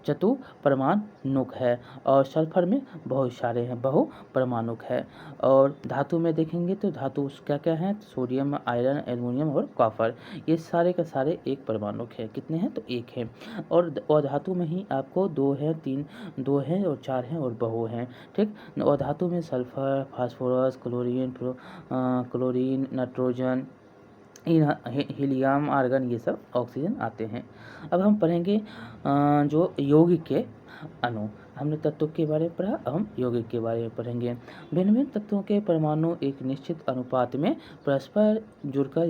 चतुपरमाणुक है, और सल्फर में बहुत सारे हैं, बहुपरमाणुक है। और धातु में देखेंगे तो धातु क्या क्या है? सोडियम, आयरन, एल्युमिनियम और कॉपर। ये सारे का सारे एक परमाणुक है। कितने हैं? तो 1 है। और धातु में ही आपको 2 है, 2 है और 4 हैं और बहु हैं। ठीक। और धातु में sulphur, phosphorus, chlorine, nitrogen, helium, argon, ये सब ऑक्सीजन आते हैं। अब हम पढ़ेंगे जो यौगिक के अणु। हमने तत्वों के बारे में पढ़ा, अब हम यौगिक के बारे में पढ़ेंगे। भिन्न भिन्न तत्वों के परमाणु एक निश्चित अनुपात में परस्पर जुड़कर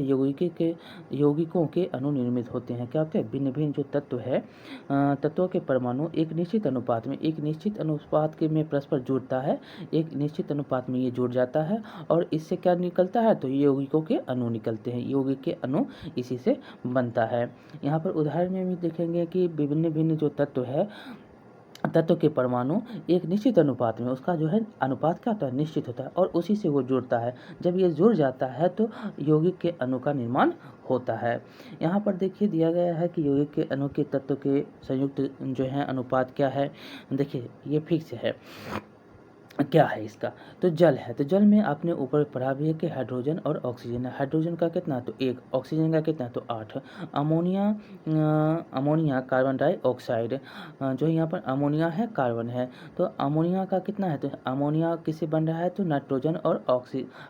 यौगिकों के अणु निर्मित होते हैं। क्या होते हैं? भिन्न भिन्न जो तत्व है, तत्वों के परमाणु एक निश्चित अनुपात के में परस्पर जुड़ता है, एक निश्चित अनुपात में ये जुड़ जाता है और इससे क्या निकलता है? तो यौगिकों के अणु निकलते हैं। यौगिक के अणु इसी से बनता है। यहाँ पर उदाहरण में भी देखेंगे कि विभिन्न भिन्न जो तत्व है, तत्व के परमाणु एक निश्चित अनुपात में, उसका जो है अनुपात क्या होता है? निश्चित होता है और उसी से वो जुड़ता है। जब ये जुड़ जाता है तो यौगिक के अणु का निर्माण होता है। यहाँ पर देखिए दिया गया है कि यौगिक के अणु के तत्व के संयुक्त जो है अनुपात क्या है। देखिए ये फिक्स है, क्या है इसका? तो जल है। तो जल में आपने ऊपर पढ़ा भी है कि हाइड्रोजन और ऑक्सीजन है। हाइड्रोजन का कितना? तो 1। ऑक्सीजन का कितना? तो 8। अमोनिया कार्बन डाइऑक्साइड, जो यहाँ पर अमोनिया है, कार्बन है, तो अमोनिया का कितना है? तो अमोनिया किससे बन रहा है? तो नाइट्रोजन और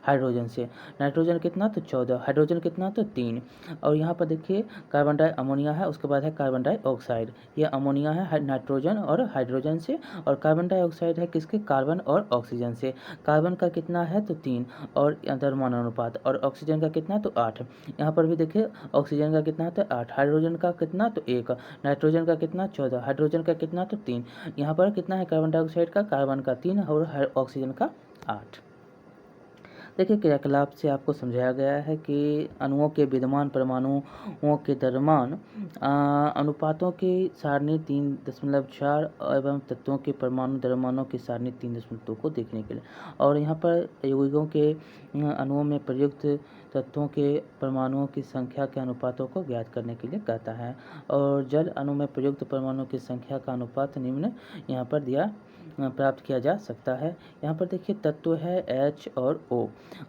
हाइड्रोजन से। नाइट्रोजन कितना? तो 14। हाइड्रोजन कितना? तो 3। और यहाँ पर देखिए कार्बन अमोनिया है, उसके बाद है कार्बन डाइऑक्साइड। ये अमोनिया है नाइट्रोजन और हाइड्रोजन से, और कार्बन डाइऑक्साइड है किसके? कार्बन और ऑक्सीजन से। कार्बन का कितना है? तो 3 और द्रव्यमान अनुपात, और ऑक्सीजन का कितना? तो 8। यहाँ पर भी देखिए ऑक्सीजन का कितना है? तो 8। हाइड्रोजन का कितना? तो 1। नाइट्रोजन का कितना? 14। हाइड्रोजन का कितना? तो 3। यहाँ पर कितना है कार्बन डाइऑक्साइड का? कार्बन का 3 और ऑक्सीजन का 8। देखिए क्रियाकलाप से आपको समझाया गया है कि अणुओं के विद्यमान परमाणुओं के द्रव्यमान अनुपातों की सारणी 3.4 एवं तत्वों के परमाणु द्रव्यमानों की सारणी 3.2 को देखने के लिए, और यहाँ पर यौगिकों के अणुओं में प्रयुक्त तत्वों के परमाणुओं की संख्या के अनुपातों को ज्ञात करने के लिए कहता है। और जल अणु में प्रयुक्त परमाणुओं की संख्या का अनुपात निम्न यहाँ पर प्राप्त किया जा सकता है। यहाँ पर देखिए तत्व है H और O,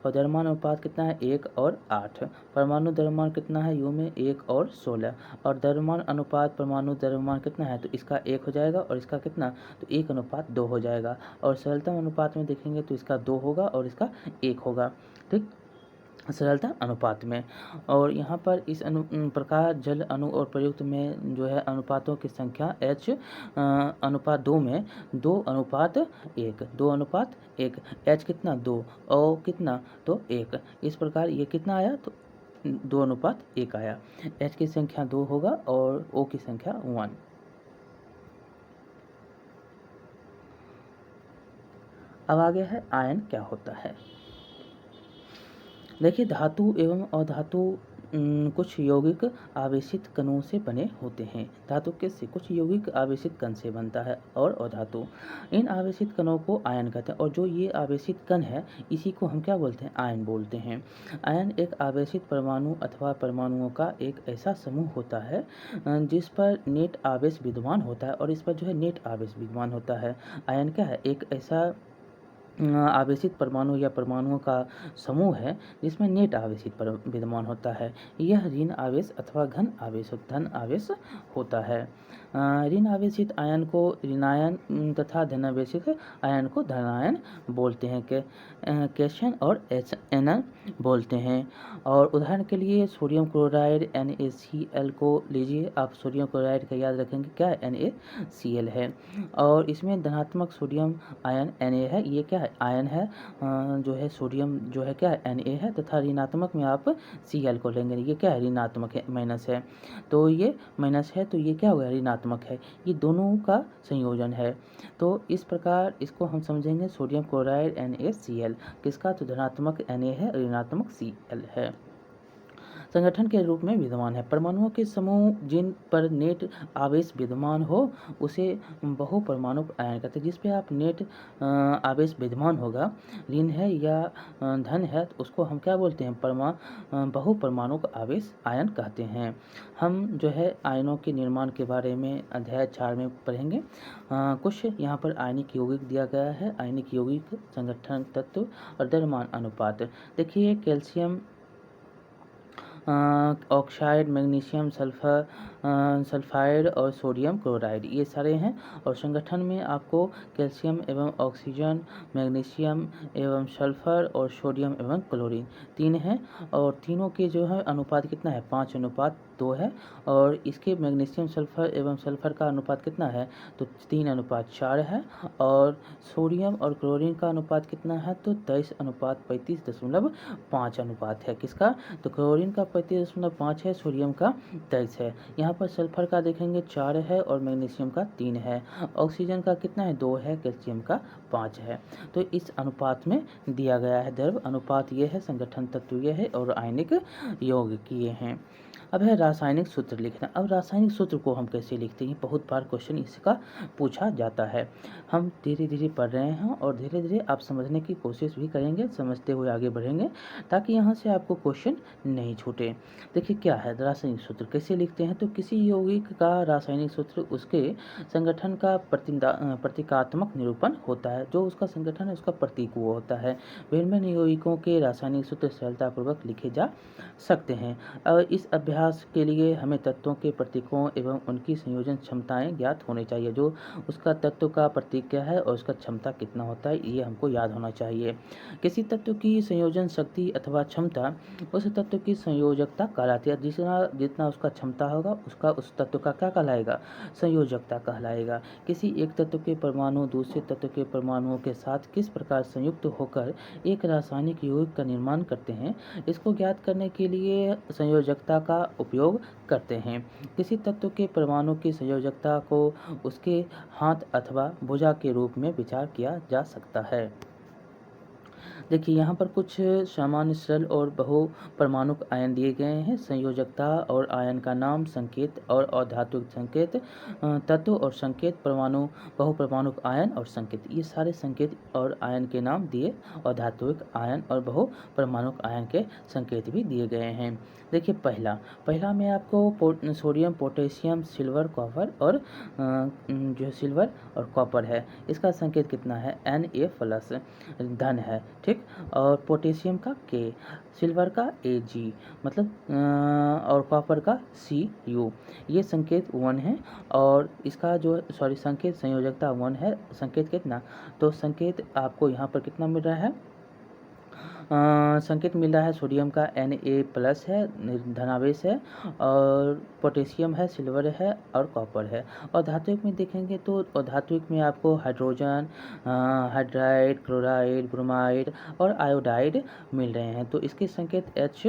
और द्रव्यमान अनुपात कितना है? 1 और 8। परमाणु द्रव्यमान कितना है? U में 1 और 16, और द्रव्यमान अनुपात परमाणु द्रव्यमान कितना है? तो इसका 1 हो जाएगा और इसका कितना? तो 1:2 हो जाएगा। और सरलतम अनुपात में देखेंगे तो इसका 2 होगा और इसका 1 होगा, ठीक, सरलता अनुपात में। और यहाँ पर इस प्रकार जल अणु और प्रयुक्त में जो है अनुपातों की संख्या H अनुपात 2 में 2:1, 2:1। H कितना? 2, O कितना? तो 1। इस प्रकार ये कितना आया? तो 2:1 आया। H की संख्या 2 होगा और O की संख्या 1। अब आगे है आयन क्या होता है। देखिए धातु एवं अधातु कुछ यौगिक आवेशित कणों से बने होते हैं। धातु किससे? कुछ यौगिक आवेशित कण से बनता है, और अधातु। इन आवेशित कणों को आयन कहते हैं, और जो ये आवेशित कण है इसी को हम क्या बोलते हैं? आयन बोलते हैं। आयन एक आवेशित परमाणु अथवा परमाणुओं का एक ऐसा समूह होता है जिस पर नेट आवेश विद्यमान होता है, और इस पर जो है नेट आवेश विद्यमान होता है। आयन क्या है? एक ऐसा आवेशित परमाणु या परमाणुओं का समूह है जिसमें नेट आवेशित विद्यमान होता है। यह ऋण आवेश अथवा धन आवेश होता है। ऋण आवेशित आयन को ऋणायन तथा धनावेशित आयन को धनायन बोलते हैं, कैशन और एनन बोलते हैं। और उदाहरण के लिए सोडियम क्लोराइड NaCl को लीजिए। आप सोडियम क्लोराइड का याद रखेंगे क्या? NaCl है, और इसमें धनात्मक सोडियम आयन Na है। ये क्या है? आयन है, जो है सोडियम जो है क्या है? Na है, तथा ऋणात्मक में आप Cl को लेंगे। ये क्या है? ऋणात्मक है, माइनस है, तो ये माइनस है, तो ये क्या हुआ? ऋणात्मक है। ये दोनों का संयोजन है। तो इस प्रकार इसको हम समझेंगे सोडियम क्लोराइड NaCl किसका? तो धनात्मक Na है, ऋणात्मक Cl है। संगठन के रूप में विद्यमान है। परमाणुओं के समूह जिन पर नेट आवेश विद्यमान हो उसे बहुपरमाणु आयन कहते हैं। जिस पे आप नेट आवेश विद्यमान होगा, ऋण है या धन है, तो उसको हम क्या बोलते हैं? बहुपरमाणु आवेश आयन कहते हैं। हम जो है आयनों के निर्माण के बारे में अध्याय 4 में पढ़ेंगे। कुछ यहाँ पर आयनिक यौगिक दिया गया है। आयनिक यौगिक, संगठन, तत्व और द्रव्यमान अनुपात। देखिए calcium oxide, magnesium, sulphur, sulphide और सोडियम क्लोराइड, ये सारे हैं। और संगठन में आपको कैल्शियम एवं ऑक्सीजन, मैग्नीशियम एवं सल्फर और सोडियम एवं क्लोरीन 3 हैं। और तीनों के जो है अनुपात कितना है, 5:2 है। और इसके मैग्नीशियम सल्फर एवं सल्फर का अनुपात कितना है, तो 3:4 है। और सोडियम और क्लोरीन का अनुपात कितना है, तो 23:35.5 अनुपात है। किसका, तो क्लोरीन का 35.5 है, सोडियम का 23 है। यहाँ पर सल्फर का देखेंगे 4 है और मैग्नीशियम का 3 है। ऑक्सीजन का कितना है, 2 है। कैल्शियम का 5 है। तो इस अनुपात में दिया गया है। द्रव अनुपात ये है, संगठन तत्व ये है और आयनिक योग किए हैं। अब है रासायनिक सूत्र लिखना। अब रासायनिक सूत्र को हम कैसे लिखते हैं, बहुत बार क्वेश्चन इसका पूछा जाता है। हम धीरे धीरे पढ़ रहे हैं और धीरे धीरे आप समझने की कोशिश भी करेंगे, समझते हुए आगे बढ़ेंगे ताकि यहाँ से आपको क्वेश्चन नहीं छूटे। देखिए क्या है रासायनिक सूत्र, कैसे लिखते हैं, तो किसी यौगिक का रासायनिक सूत्र उसके संगठन का प्रतीकात्मक निरूपण होता है। जो उसका संगठन है उसका प्रतीक वो होता है। विभिन्न यौगिकों के रासायनिक सूत्र सरलतापूर्वक लिखे जा सकते हैं। और इस अभ्यास के लिए हमें तत्वों के प्रतीकों एवं उनकी संयोजन क्षमताएं ज्ञात होनी चाहिए। जो उसका तत्व का प्रतीक क्या है और उसका क्षमता कितना होता है, ये हमको याद होना चाहिए। किसी तत्व की संयोजन शक्ति अथवा क्षमता उस तत्व की संयोजकता कहलाती है। जितना उसका क्षमता होगा उसका उस तत्व का क्या कहलाएगा, संयोजकता कहलाएगा। किसी एक तत्व के परमाणु दूसरे तत्व के परमाणुओं के साथ किस प्रकार संयुक्त होकर एक रासायनिक यौगिक का निर्माण करते हैं, इसको ज्ञात करने के लिए संयोजकता का उपयोग करते हैं। किसी तत्व के परमाणु की संयोजकता को उसके हाथ अथवा भुजा के रूप में विचार किया जा सकता है। देखिए यहाँ पर कुछ सामान्य सरल और बहु परमाणुक आयन दिए गए हैं। संयोजकता और आयन का नाम, संकेत और अधात्विक संकेत, तत्व और संकेत, परमाणु, बहुपरमाणुक आयन और संकेत, ये सारे संकेत और आयन के नाम दिए। अधात्विक आयन और बहुपरमाणुक आयन के संकेत भी दिए गए हैं। देखिए पहला में आपको सोडियम, पोटेशियम, सिल्वर, कॉपर और जो सिल्वर और कॉपर है, इसका संकेत कितना है, Na+ धन है, ठीक। और पोटेशियम का K, सिल्वर का Ag, मतलब और कॉपर का Cu, ये संकेत 1 है। और इसका जो संकेत संयोजकता 1 है। संकेत कितना, तो संकेत आपको यहाँ पर कितना मिल रहा है, संकेत मिल रहा है सोडियम का Na+ है, धनावेश है। और पोटेशियम है, सिल्वर है और कॉपर है। और धात्विक में देखेंगे तो धात्विक में आपको हाइड्रोजन, हाइड्राइड, क्लोराइड, ब्रोमाइड और आयोडाइड मिल रहे हैं। तो इसके संकेत H+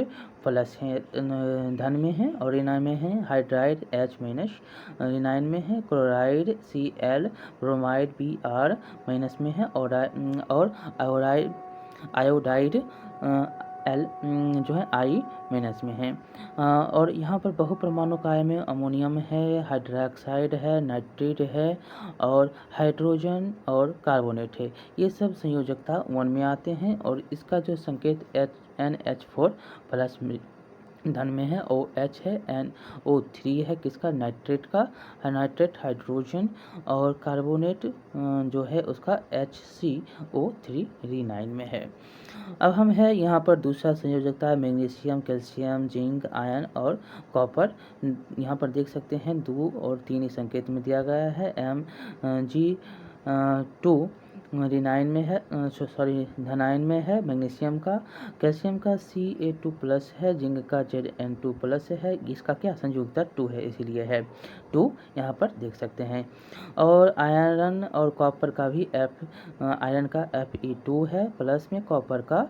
हैं, धन में है। और ऋणायन में है हाइड्राइड H-, ऋणायन में है क्लोराइड Cl, ब्रोमाइड Br- में है। और आयोडाइड L जो है I- में है। और यहाँ पर बहुपरमाणुक आयन में अमोनियम है, हाइड्रोक्साइड है, नाइट्रेट है और हाइड्रोजन और कार्बोनेट है। ये सब संयोजकता 1 में आते हैं। और इसका जो संकेत NH4+ धन में है, OH है, NO3 है, किसका, नाइट्रेट का, नाइट्रेट हाइड्रोजन। और कार्बोनेट जो है उसका HCO3 ऋणायन में है। अब हम है यहाँ पर दूसरा संयोजकता है मैग्नीशियम, कैल्शियम, जिंक, आयरन और कॉपर। यहाँ पर देख सकते हैं 2 और 3 संकेत में दिया गया है। Mg2 ऋणायन में है, धनायन में है मैग्नीशियम का। कैल्शियम का Ca2+ है, जिंक का Zn2+ है। इसका क्या संयोजकता 2 है, इसीलिए है 2 यहाँ पर देख सकते हैं। और आयरन और कॉपर का भी आयरन का Fe2 है प्लस में, कॉपर का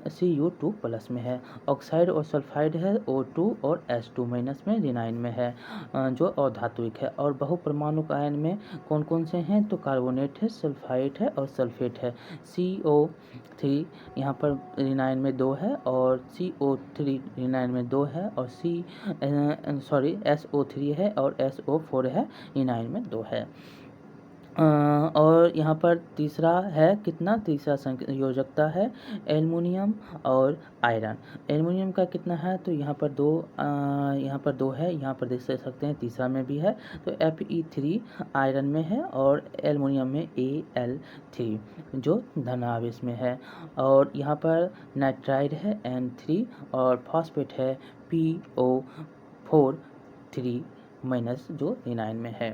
Cu2+ में है। ऑक्साइड और सल्फाइड है, O2 और H2- में ऋणायन में है, जो अधात्विक है। और बहुपरमाणुक आयन में कौन कौन से हैं, तो कार्बोनेट है, सल्फाइड है और सल्फेट है। CO3 यहाँ पर ऋणायन में 2 है और CO3 ऋणायन में 2 है। और SO3 है और SO4 है, ऋणायन में 2 है। और यहाँ पर तीसरा है कितना, तीसरा संयोजकता है एल्युमिनियम और आयरन। एल्युमिनियम का कितना है, तो यहाँ पर 2 है, यहाँ पर देख सकते हैं तीसरा में भी है। तो Fe3 आयरन में है और एल्युमिनियम में Al3 जो धनावेश में है। और यहाँ पर नाइट्राइड है N3 और फॉस्फेट है PO4 3 माइनस जो 9 में है।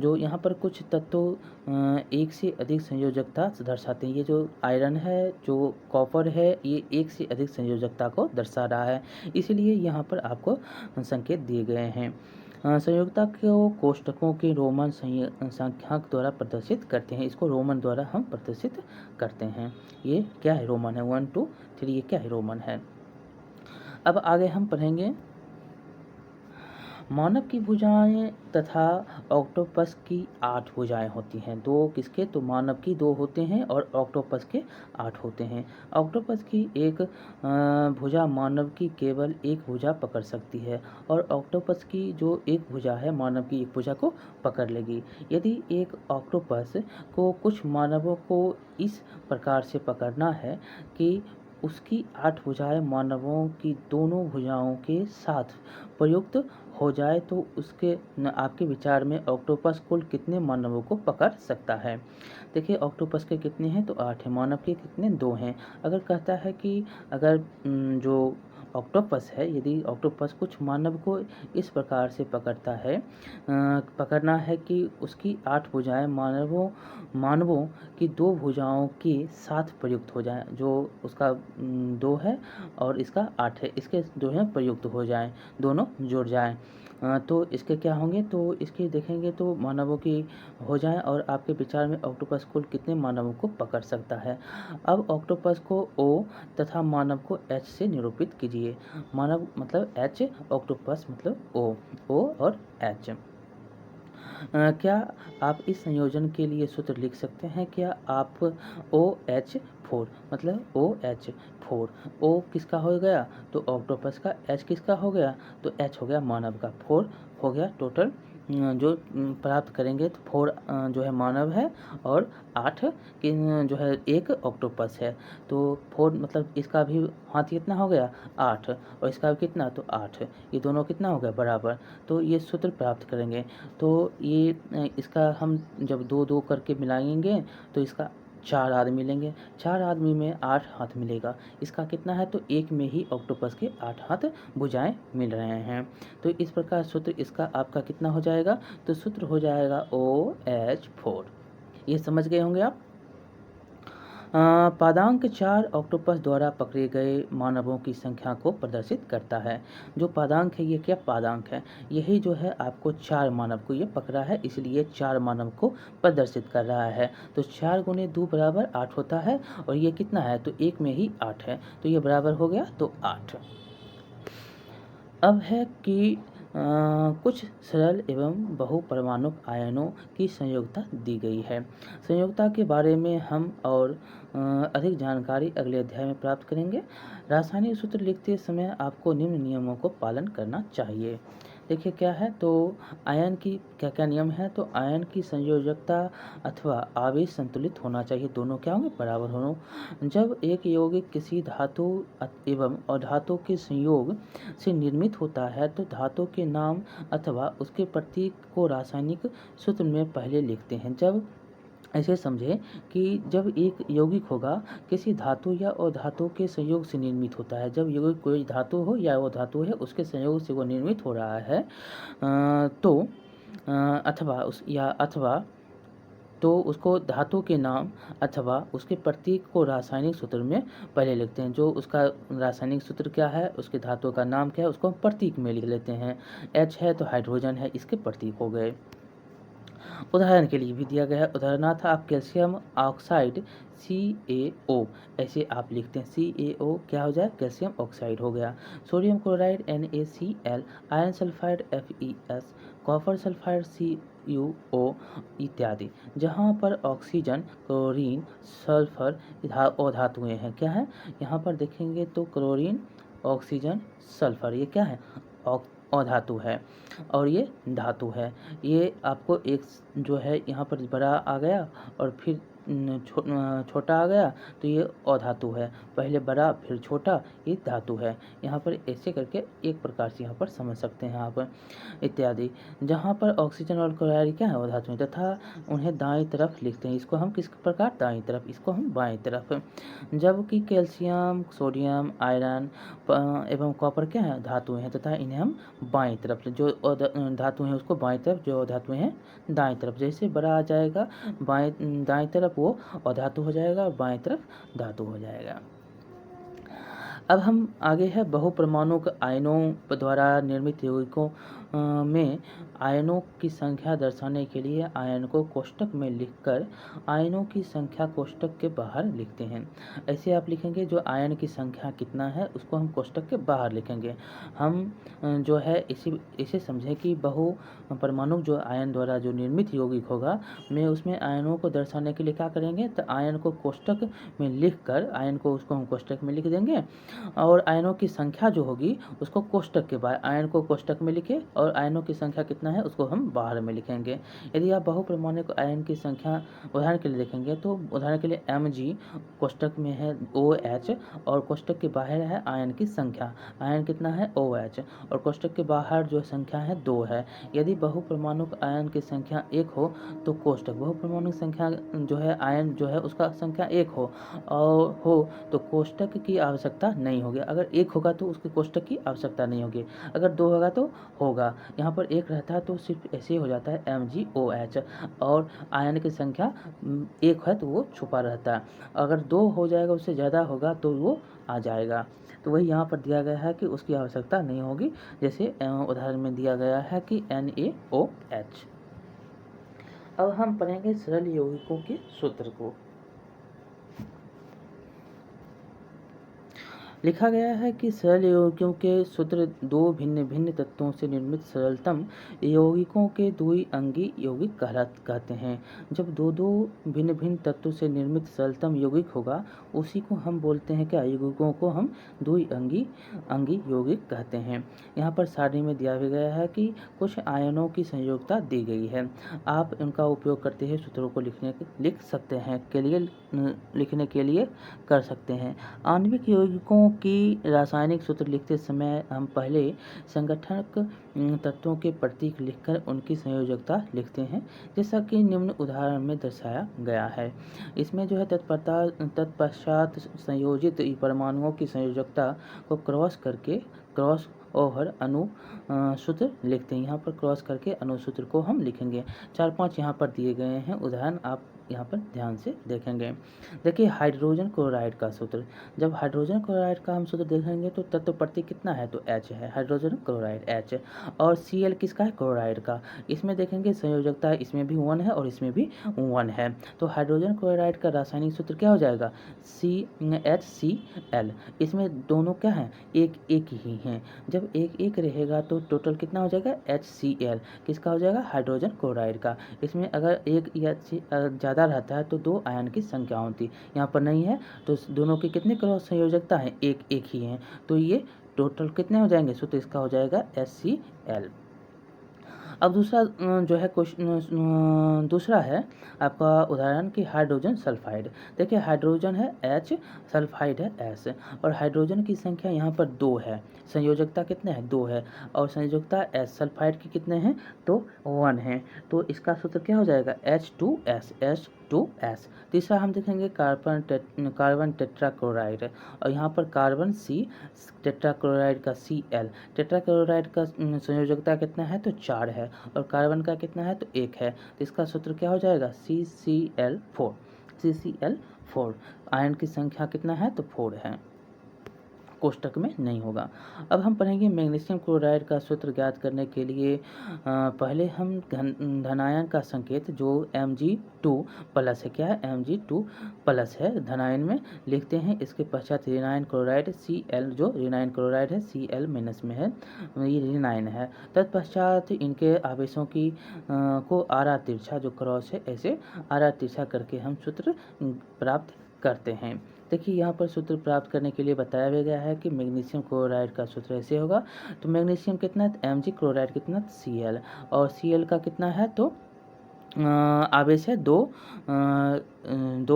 जो यहाँ पर कुछ तत्वों एक से अधिक संयोजकता दर्शाते हैं। ये जो आयरन है, जो कॉपर है, ये एक से अधिक संयोजकता को दर्शा रहा है, इसीलिए यहाँ पर आपको संकेत दिए गए हैं। संयोजकता को कोष्ठकों के रोमन संख्याक द्वारा प्रदर्शित करते हैं। इसको रोमन द्वारा हम प्रदर्शित करते हैं। ये क्या है? रोमन है। 1 2 3 ये क्या है? रोमन है। अब आगे हम पढ़ेंगे मानव की भुजाएं तथा ऑक्टोपस की 8 भुजाएं होती हैं। 2 किसके? तो मानव की 2 होते हैं और ऑक्टोपस के 8 होते हैं। ऑक्टोपस की एक भुजा मानव की केवल एक भुजा पकड़ सकती है और ऑक्टोपस की जो एक भुजा है मानव की एक भुजा को पकड़ लेगी। यदि एक ऑक्टोपस को कुछ मानवों को इस प्रकार से पकड़ना है कि उसकी 8 भुजाएं मानवों की दोनों भुजाओं के साथ प्रयुक्त हो जाए, तो उसके आपके विचार में ऑक्टोपस कुल कितने मानवों को पकड़ सकता है? देखिए ऑक्टोपस के कितने हैं? तो 8 हैं। मानव के कितने? 2 हैं। अगर कहता है कि अगर जो ऑक्टोपस है, यदि ऑक्टोपस कुछ मानव को इस प्रकार से पकड़ना है कि उसकी 8 भुजाएं मानवों की 2 भुजाओं के साथ प्रयुक्त हो जाएं, जो उसका 2 है और इसका 8 है, इसके जो है प्रयुक्त हो जाएं, दोनों जुड़ जाएं, तो इसके क्या होंगे? तो इसके देखेंगे तो मानवों की हो जाएं और आपके विचार में ऑक्टोपस कुल कितने मानवों को पकड़ सकता है? अब ऑक्टोपस को O तथा मानव को H से निरूपित कीजिए। मानव मतलब H, ऑक्टोपस मतलब O और H। क्या आप इस संयोजन के लिए सूत्र लिख सकते हैं? क्या आप OH4 मतलब OH4, O किसका हो गया? तो ऑक्टोपस का। H किसका हो गया? तो H हो गया मानव का। 4 हो गया टोटल जो प्राप्त करेंगे, तो 4 जो है मानव है और 8 कि जो है एक ऑक्टोपस है। तो 4 मतलब इसका भी हाथ कितना हो गया? 8 और इसका भी कितना? तो 8। ये दोनों कितना हो गया? बराबर। तो ये सूत्र प्राप्त करेंगे। तो ये इसका हम जब 2-2 करके मिलाएंगे तो इसका 4 आदमी मिलेंगे। 4 आदमी में 8 हाथ मिलेगा। इसका कितना है? तो एक में ही ऑक्टोपस के 8 हाथ भुजाएं मिल रहे हैं। तो इस प्रकार सूत्र इसका आपका कितना हो जाएगा? तो सूत्र हो जाएगा OH4। ये समझ गए होंगे आप। पादांक 4 ऑक्टोपस द्वारा पकड़े गए मानवों की संख्या को प्रदर्शित करता है। जो पादांक है, ये क्या पादांक है? यही जो है आपको 4 मानव को ये पकड़ा है, इसलिए 4 मानव को प्रदर्शित कर रहा है। तो 4 गुने 2 बराबर 8 होता है और ये कितना है? तो एक में ही 8 है, तो ये बराबर हो गया तो 8। अब है कि कुछ सरल एवं बहुपरमाणुक आयनों की संयोजकता दी गई है। संयोजकता के बारे में हम और अधिक जानकारी अगले अध्याय में प्राप्त करेंगे। रासायनिक सूत्र लिखते समय आपको निम्न नियमों को पालन करना चाहिए। देखिए क्या है, तो आयन की क्या क्या नियम है? तो आयन की संयोजकता अथवा आवेश संतुलित होना चाहिए। दोनों क्या होंगे? बराबर होंगे। जब एक यौगिक किसी धातु एवं अधातु के संयोग से निर्मित होता है, तो धातु के नाम अथवा उसके प्रतीक को रासायनिक सूत्र में पहले लिखते हैं। जब ऐसे समझें कि जब एक यौगिक होगा किसी धातु या अधातु के संयोग से निर्मित होता है। जब यौगिक कोई धातु हो या अधातु है, उसके संयोग से वो निर्मित हो रहा है, तो उसको धातु के नाम अथवा उसके प्रतीक को रासायनिक सूत्र में पहले लिखते हैं। जो उसका रासायनिक सूत्र क्या है, उसके धातु का नाम क्या है, उसको हम प्रतीक में लिख लेते हैं। H है तो हाइड्रोजन है, इसके प्रतीक हो गए। उदाहरण के लिए भी दिया गया है। उदाहरणार्थ आप कैल्शियम ऑक्साइड CaO ऐसे आप लिखते हैं। CaO क्या हो जाए? कैल्शियम ऑक्साइड हो गया। Sodium chloride NaCl, iron sulphide FeS, copper sulphide CuO इत्यादि। जहाँ पर ऑक्सीजन, क्लोरीन, सल्फर अधातुएं हैं। क्या है? यहाँ पर देखेंगे तो क्लोरीन, ऑक्सीजन, सल्फर, ये क्या है? अधातु है और ये धातु है। ये आपको एक जो है यहाँ पर बड़ा आ गया और फिर छोटा आ गया तो ये अधातु है, पहले बड़ा फिर छोटा, ये धातु है। यहाँ पर ऐसे करके एक प्रकार से यहाँ पर समझ सकते हैं आप इत्यादि। जहाँ पर ऑक्सीजन और क्लोराइड क्या है, अधातु है, तथा उन्हें दाईं तरफ लिखते हैं। इसको हम किस प्रकार, दाईं तरफ, इसको हम बाईं तरफ। जबकि कैल्शियम, सोडियम, आयरन एवं कॉपर क्या है, धातुएं हैं, तथा इन्हें हम बाईं तरफ, जो धातु हैं उसको बाईं तरफ, जो धातुएं हैं दाईं तरफ। जैसे बड़ा आ जाएगा दाईं तरफ वो अधातु हो जाएगा, और बाईं तरफ धातु हो जाएगा। अब हम आगे है बहुपरमाणुक आयनों द्वारा निर्मित यौगिकों में आयनों की संख्या दर्शाने के लिए आयन को कोष्ठक में लिखकर आयनों की संख्या कोष्ठक के बाहर लिखते हैं। ऐसे आप लिखेंगे जो आयन की संख्या कितना है उसको हम कोष्ठक के बाहर लिखेंगे। हम जो है इसे समझें कि बहु परमाणु जो आयन द्वारा जो निर्मित यौगिक होगा, मैं उसमें आयनों को दर्शाने के लिए क्या करेंगे, तो आयन को कोष्ठक में लिखकर आयन को उसको हम कोष्ठक में लिख देंगे, और आयनों की संख्या जो होगी उसको कोष्ठक के बाद आयन को कोष्ठक में लिखे, और आयनों की संख्या कितना है उसको हम बाहर में लिखेंगे। यदि आप बहुपरमाणुक आयन की संख्या उदाहरण के लिए देखेंगे तो उदाहरण के लिए Mg कोष्ठक में है OH, और कोष्ठक के बाहर है आयन की संख्या, आयन कितना है OH, और कोष्ठक के बाहर जो संख्या है 2 है। यदि बहुपरमाणुक आयन की संख्या 1 हो तो कोष्ठक, बहुपरमाणुक संख्या जो है आयन जो है उसका संख्या 1 हो तो कोष्ठक की आवश्यकता नहीं होगी। अगर 1 होगा तो उसके कोष्ठक की आवश्यकता नहीं होगी, अगर 2 होगा तो होगा। यहाँ पर 1 रहता है तो सिर्फ ऐसे ही हो जाता है MgOH, और आयन की संख्या 1 है तो वो छुपा रहता है। अगर 2 हो जाएगा, उससे ज़्यादा होगा तो वो आ जाएगा। तो वही यहाँ पर दिया गया है कि उसकी आवश्यकता नहीं होगी, जैसे उदाहरण में दिया गया है कि NaOH। अब हम पढ़ेंगे सरल यौगिकों के सूत्र को। लिखा गया है कि सरल यौगिकों के सूत्र दो भिन्न भिन्न तत्वों से निर्मित सरलतम यौगिकों के द्विअंगी यौगिक कहते हैं। जब दो भिन्न भिन्न तत्वों से निर्मित सरलतम यौगिक होगा उसी को हम बोलते हैं क्या, यौगिकों को हम द्विअंगी यौगिक कहते हैं। यहाँ पर सारणी में दिया गया है कि कुछ आयनों की संयोजकता दी गई है, आप इनका उपयोग करते हुए सूत्रों को लिख सकते हैं, लिखने के लिए कर सकते हैं। आणविक यौगिकों की रासायनिक सूत्र लिखते समय हम पहले संगठक तत्वों के प्रतीक लिखकर उनकी संयोजकता लिखते हैं, जैसा कि निम्न उदाहरण में दर्शाया गया है। इसमें जो है तत्पश्चात संयोजित परमाणुओं की संयोजकता को क्रॉस ओवर अणु सूत्र लिखते हैं। यहाँ पर क्रॉस करके अणु सूत्र को हम लिखेंगे। 4-5 यहाँ पर दिए गए हैं उदाहरण, आप यहाँ पर ध्यान से देखेंगे। देखिए हाइड्रोजन क्लोराइड का सूत्र, जब हाइड्रोजन क्लोराइड का हम सूत्र देखेंगे तो तत्व प्रतीक कितना है, तो H है, हाइड्रोजन क्लोराइड H। और Cl किसका है, क्लोराइड का। इसमें देखेंगे संयोजकता इसमें भी 1 है और इसमें भी 1 है, तो हाइड्रोजन क्लोराइड का रासायनिक सूत्र क्या हो जाएगा, HCl। इसमें दोनों क्या है, एक ही हैं। जब एक रहेगा तो टोटल कितना हो जाएगा, HCl किसका हो जाएगा, हाइड्रोजन क्लोराइड का। इसमें अगर एक या ज़्यादा रहता है तो 2 आयन की संख्या होती, यहाँ पर नहीं है, तो दोनों की कितने क्रॉस संयोजकता है, एक ही है, तो ये टोटल कितने हो जाएंगे, सूत्र इसका हो जाएगा HCl। अब दूसरा जो है क्वेश्चन दूसरा है आपका उदाहरण कि हाइड्रोजन सल्फाइड। देखिए हाइड्रोजन है H, सल्फाइड है S, और हाइड्रोजन की संख्या यहाँ पर 2 है, संयोजकता कितने हैं, 2 है, और संयोजकता S, सल्फाइड की कितने हैं, तो 1 है, तो इसका सूत्र क्या हो जाएगा, H2S। तीसरा हम देखेंगे कार्बन टेट्राक्लोराइड, और यहाँ पर कार्बन C, टेट्राक्लोराइड का Cl, टेट्राक्लोराइड का संयोजकता कितना है, तो 4 है, और कार्बन का कितना है, तो 1 है, तो इसका सूत्र क्या हो जाएगा, CCl4। आयन की संख्या कितना है, तो 4 है, कोष्ठक में नहीं होगा। अब हम पढ़ेंगे मैग्नीशियम क्लोराइड का सूत्र ज्ञात करने के लिए पहले हम धनायन का संकेत जो Mg2+ है, क्या है, Mg2+ है, धनायन में लिखते हैं। इसके पश्चात ऋणायन क्लोराइड Cl, जो ऋणायन क्लोराइड है Cl- में है, ये ऋणायन है। तत्पश्चात इनके आवेशों की को आरा तिरछा जो क्रॉस है, ऐसे आरा तिरछा करके हम सूत्र प्राप्त करते हैं। देखिए यहाँ पर सूत्र प्राप्त करने के लिए बताया गया है कि मैग्नीशियम क्लोराइड का सूत्र ऐसे होगा, तो मैग्नीशियम कितना है, Mg, क्लोराइड कितना, Cl, और Cl का कितना है, तो आवेश है दो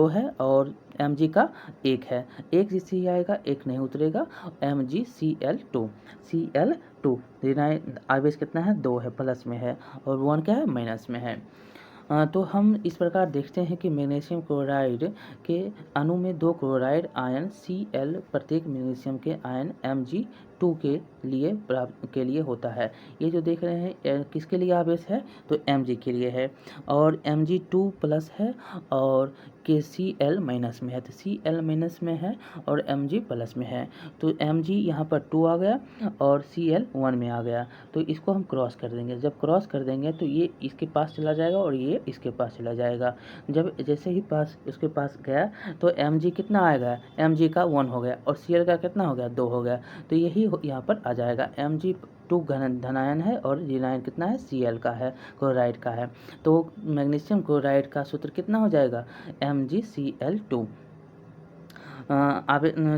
है और Mg का एक है, एक जिससे ही आएगा एक नहीं उतरेगा, MgCl2 ऋणायन आवेश कितना है 2 है, प्लस में है, और 1 क्या है माइनस में है। तो हम इस प्रकार देखते हैं कि मैग्नीशियम क्लोराइड के अणु में 2 क्लोराइड आयन Cl प्रत्येक मैग्नीशियम के आयन Mg2 के लिए होता है। ये जो देख रहे हैं किसके लिए आवेश है, तो Mg के लिए है, और Mg2 प्लस है और Cl माइनस में है, तो Cl माइनस में है और Mg प्लस में है, तो Mg यहाँ पर 2 आ गया और Cl 1 में आ गया। तो इसको हम क्रॉस कर देंगे, जब क्रॉस कर देंगे तो ये इसके पास चला जाएगा और ये इसके पास चला जाएगा। जब जैसे ही पास इसके पास गया तो Mg कितना आएगा, Mg का 1 हो गया और Cl का कितना हो गया 2 हो गया, तो यही यहाँ पर आ जाएगा। Mg2 धनायन है और ऋणायन कितना है Cl का है, क्लोराइड का है। तो मैग्नीशियम क्लोराइड का सूत्र कितना हो जाएगा MgCl2।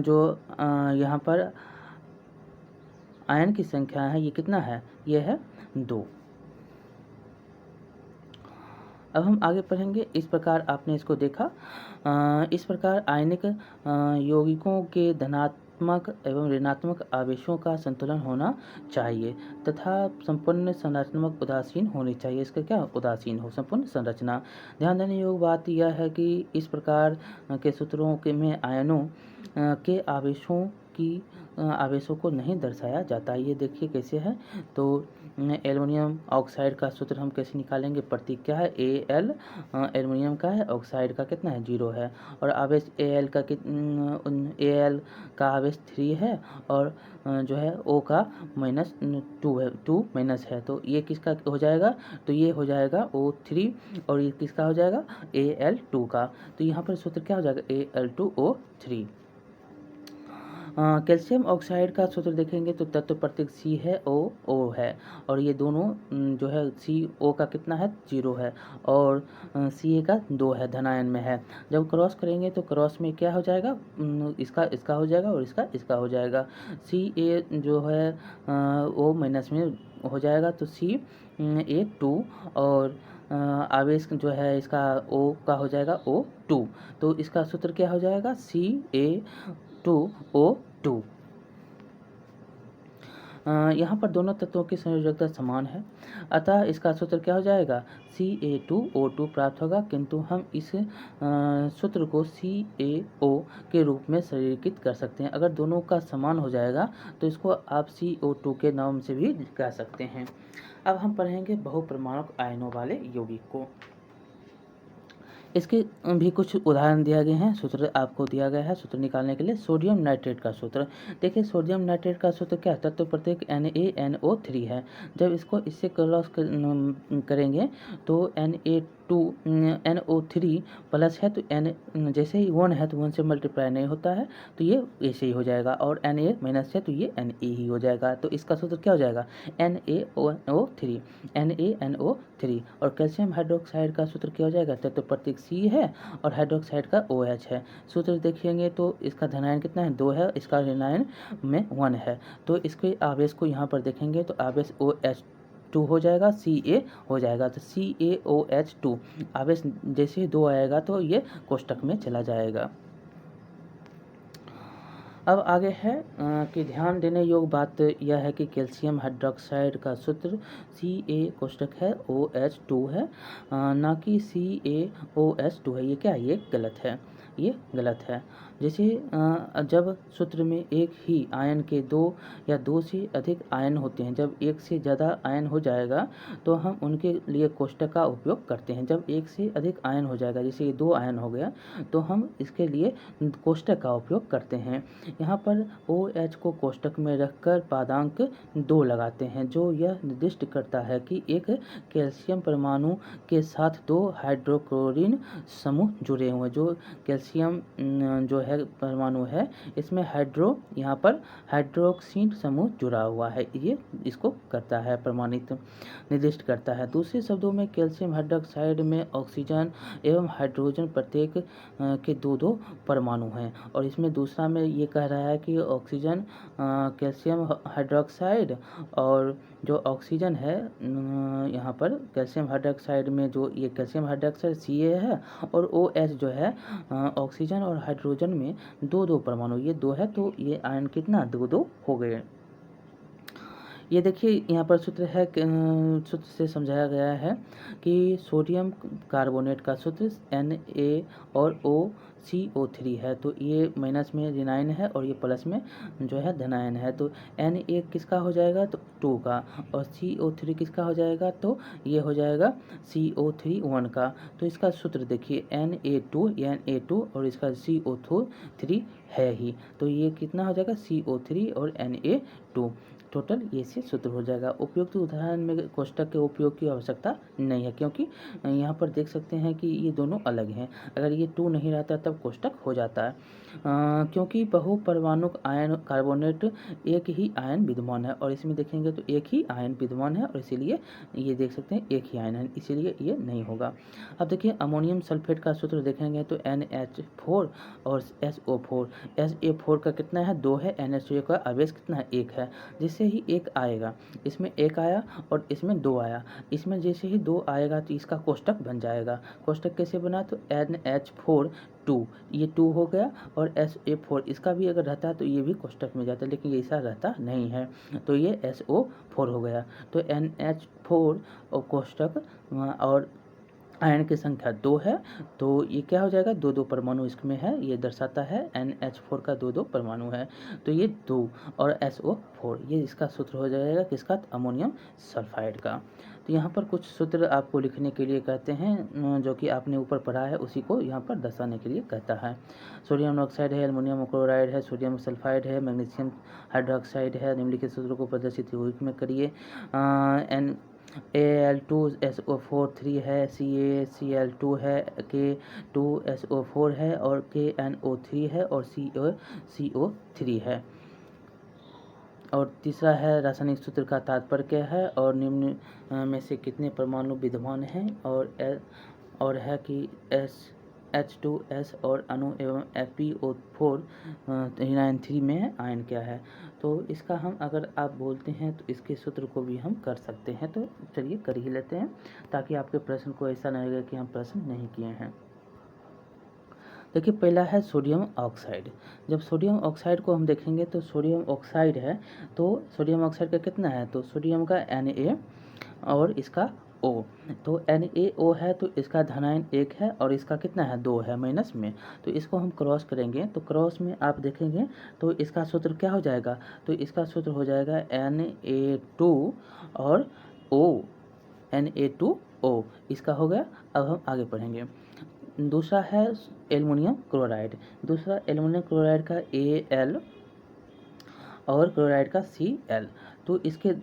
जो यहाँ पर आयन की संख्या है ये कितना है, ये है 2। अब हम आगे पढ़ेंगे। इस प्रकार आपने इसको देखा। इस प्रकार आयनिक यौगिकों के धनात्मक एवं ऋणात्मक आवेशों का संतुलन होना चाहिए तथा संपूर्ण संरचनात्मक उदासीन होनी चाहिए। इसका क्या उदासीन हो, संपूर्ण संरचना। ध्यान देने योग्य बात यह है कि इस प्रकार के सूत्रों के में आयनों के आवेशों को नहीं दर्शाया जाता। ये देखिए कैसे है, तो एल्युमिनियम ऑक्साइड का सूत्र हम कैसे निकालेंगे, प्रतीक क्या है Al, एल्युमिनियम का है, ऑक्साइड का कितना है 0 है, और आवेश Al का आवेश 3 है और जो है O का -2 है, 2 माइनस है, तो ये किसका हो जाएगा, तो ये हो जाएगा O3 और ये किसका हो जाएगा Al2 का। तो यहाँ पर सूत्र क्या हो जाएगा Al2O3। कैल्शियम ऑक्साइड का सूत्र देखेंगे तो तत्व प्रतीक C है, O है, और ये दोनों जो है CO का कितना है 0 है और Ca का 2 है, धनायन में है। जब क्रॉस करेंगे तो क्रॉस में क्या हो जाएगा, इसका हो जाएगा और इसका हो जाएगा। Ca जो है O माइनस में हो जाएगा, तो Ca2 और आवेश जो है इसका O का हो जाएगा O2, तो इसका सूत्र क्या हो जाएगा Ca2O2। यहाँ पर दोनों तत्वों की संयोजकता समान है, अतः इसका सूत्र क्या हो जाएगा Ca2O2 प्राप्त होगा, किंतु हम इस सूत्र को CaO के रूप में सरलीकृत कर सकते हैं। अगर दोनों का समान हो जाएगा तो इसको आप CO2 के नाम से भी कह सकते हैं। अब हम पढ़ेंगे बहुपरमाणुक आयनों वाले यौगिक को। इसके भी कुछ उदाहरण दिया गए हैं, सूत्र आपको दिया गया है। सूत्र निकालने के लिए सोडियम नाइट्रेट का सूत्र देखिए। सोडियम नाइट्रेट का सूत्र क्या है, तत्व प्रत्येक NaNO3 है। जब इसको इससे क्रॉस करेंगे तो NO3 प्लस है, तो N जैसे ही 1 है तो 1 से मल्टीप्लाई नहीं होता है, तो ये ऐसे ही हो जाएगा, और Na माइनस है तो ये Na ही हो जाएगा। तो इसका सूत्र क्या हो जाएगा NaNO3। और कैल्शियम हाइड्रोक्साइड का सूत्र क्या हो जाएगा, तत्व प्रतीक C है और हाइड्रोक्साइड का OH है। सूत्र देखेंगे तो इसका धनायन कितना है 2 है, इसका ऋणायन में 1 है, तो इसके आवेश को यहाँ पर देखेंगे तो आवेश OH2 हो जाएगा, Ca हो जाएगा, तो CaOH2 आवेश जैसे ही 2 आएगा तो ये कोष्टक में चला जाएगा। अब आगे है कि ध्यान देने योग्य बात यह है कि कैल्शियम हाइड्रोक्साइड का सूत्र Ca कोष्टक है OH2 है, ना कि CaOH2 है। ये क्या है, ये गलत है, ये गलत है। जैसे जब सूत्र में एक ही आयन के 2 या 2 से अधिक आयन होते हैं, जब एक से ज़्यादा आयन हो जाएगा तो हम उनके लिए कोष्टक का उपयोग करते हैं। जब एक से अधिक आयन हो जाएगा, जैसे ये 2 आयन हो गया, तो हम इसके लिए कोष्टक का उपयोग करते हैं। यहाँ पर OH को कोष्टक में रखकर पादांक 2 लगाते हैं, जो यह निर्दिष्ट करता है कि एक कैल्शियम परमाणु के साथ 2 हाइड्रोक्लोरीन समूह जुड़े हुए हैं। जो कैल्शियम कैल्शियम जो है परमाणु है, इसमें यहाँ पर हाइड्रोक्सीन समूह जुड़ा हुआ है, ये इसको करता है प्रमाणित निर्दिष्ट करता है। दूसरे शब्दों में कैल्शियम हाइड्रोक्साइड में ऑक्सीजन एवं हाइड्रोजन प्रत्येक के दो परमाणु हैं। और इसमें दूसरा में ये कह रहा है कि ऑक्सीजन कैल्शियम हाइड्रोक्साइड और जो ऑक्सीजन है यहाँ पर कैल्शियम हाइड्रोक्साइड में जो ये कैल्शियम हाइड्रोक्साइड Ca है और OH जो है ऑक्सीजन और हाइड्रोजन में दो परमाणु, ये दो है तो ये आयन कितना दो हो गए। ये देखिए यहाँ पर सूत्र है, सूत्र से समझाया गया है कि सोडियम कार्बोनेट का सूत्र Na और CO3 है, तो ये माइनस में ऋणायन है और ये प्लस में जो है धनायन है। तो Na किसका हो जाएगा तो 2 का, और CO3 किसका हो जाएगा तो ये हो जाएगा CO3 1 का। तो इसका सूत्र देखिए Na2 और इसका CO3 है ही, तो ये कितना हो जाएगा CO3 और Na2 टोटल, ये से सूत्र हो जाएगा। उपयुक्त उदाहरण में कोष्टक के उपयोग की आवश्यकता नहीं है, क्योंकि यहाँ पर देख सकते हैं कि ये दोनों अलग हैं। अगर ये 2 नहीं रहता तब कोष्टक हो जाता है, क्योंकि बहुपरमाणुक आयन कार्बोनेट एक ही आयन विद्यमान है, और इसमें देखेंगे तो एक ही आयन विद्यमान है और इसीलिए ये देख सकते हैं एक ही आयन है, इसीलिए ये नहीं होगा। अब देखिए अमोनियम सल्फेट का सूत्र देखेंगे तो NH4 और SO4। SA4 का कितना है 2 है, NH2 का आवेश कितना है 1 है, जिससे ही 1 आएगा, इसमें 1 आया और इसमें 2 आया, इसमें जैसे ही 2 आएगा तो इसका कोष्टक बन जाएगा। कोष्टक कैसे बना तो NH4 2, ये 2 हो गया, और SA4 इसका भी अगर रहता तो ये भी कोष्टक में जाता, लेकिन ये ऐसा रहता नहीं है, तो ये SO4 हो गया। तो NH4 और कोष्टक और आयन की संख्या 2 है, तो ये क्या हो जाएगा 2 परमाणु इसमें है, ये दर्शाता है NH4 का 2 परमाणु है, तो ये 2 और SO4, ये इसका सूत्र हो जाएगा किसका अमोनियम सल्फाइड का। तो यहाँ पर कुछ सूत्र आपको लिखने के लिए कहते हैं, जो कि आपने ऊपर पढ़ा है उसी को यहाँ पर दर्शाने के लिए कहता है। सोडियम ऑक्साइड है, एल्युमिनियम क्लोराइड है, सोडियम सल्फाइड है, मैग्नीशियम हाइड्रोक्साइड है। निम्नलिखित सूत्रों को प्रदर्शित यूनिट में करिए। Al2SO4 3 है, CaCl2 है, K2SO4 है और KNO3 है और CO3 है। और तीसरा है रासायनिक सूत्र का तात्पर्य क्या है और निम्न में से कितने परमाणु विद्यमान हैं, और है कि H2S और अणु एवं FeO4 3 में आयन क्या है। तो इसका हम अगर आप बोलते हैं तो इसके सूत्र को भी हम कर सकते हैं, तो चलिए कर ही लेते हैं ताकि आपके प्रश्न को ऐसा नहीं लगे कि हम प्रश्न नहीं किए हैं। देखिए पहला है सोडियम ऑक्साइड। जब सोडियम ऑक्साइड को हम देखेंगे तो सोडियम ऑक्साइड है, तो सोडियम ऑक्साइड का कितना है तो सोडियम का Na और इसका O, तो NaO है तो इसका धनायन 1 है और इसका कितना है 2 है माइनस में, तो इसको हम क्रॉस करेंगे तो क्रॉस में आप देखेंगे तो इसका सूत्र क्या हो जाएगा तो इसका सूत्र हो जाएगा Na2 और O, Na2O इसका हो गया। अब हम आगे पढ़ेंगे। दूसरा है एल्युमिनियम क्लोराइड। दूसरा एल्युमिनियम क्लोराइड का Al और क्लोराइड का Cl, तो इसके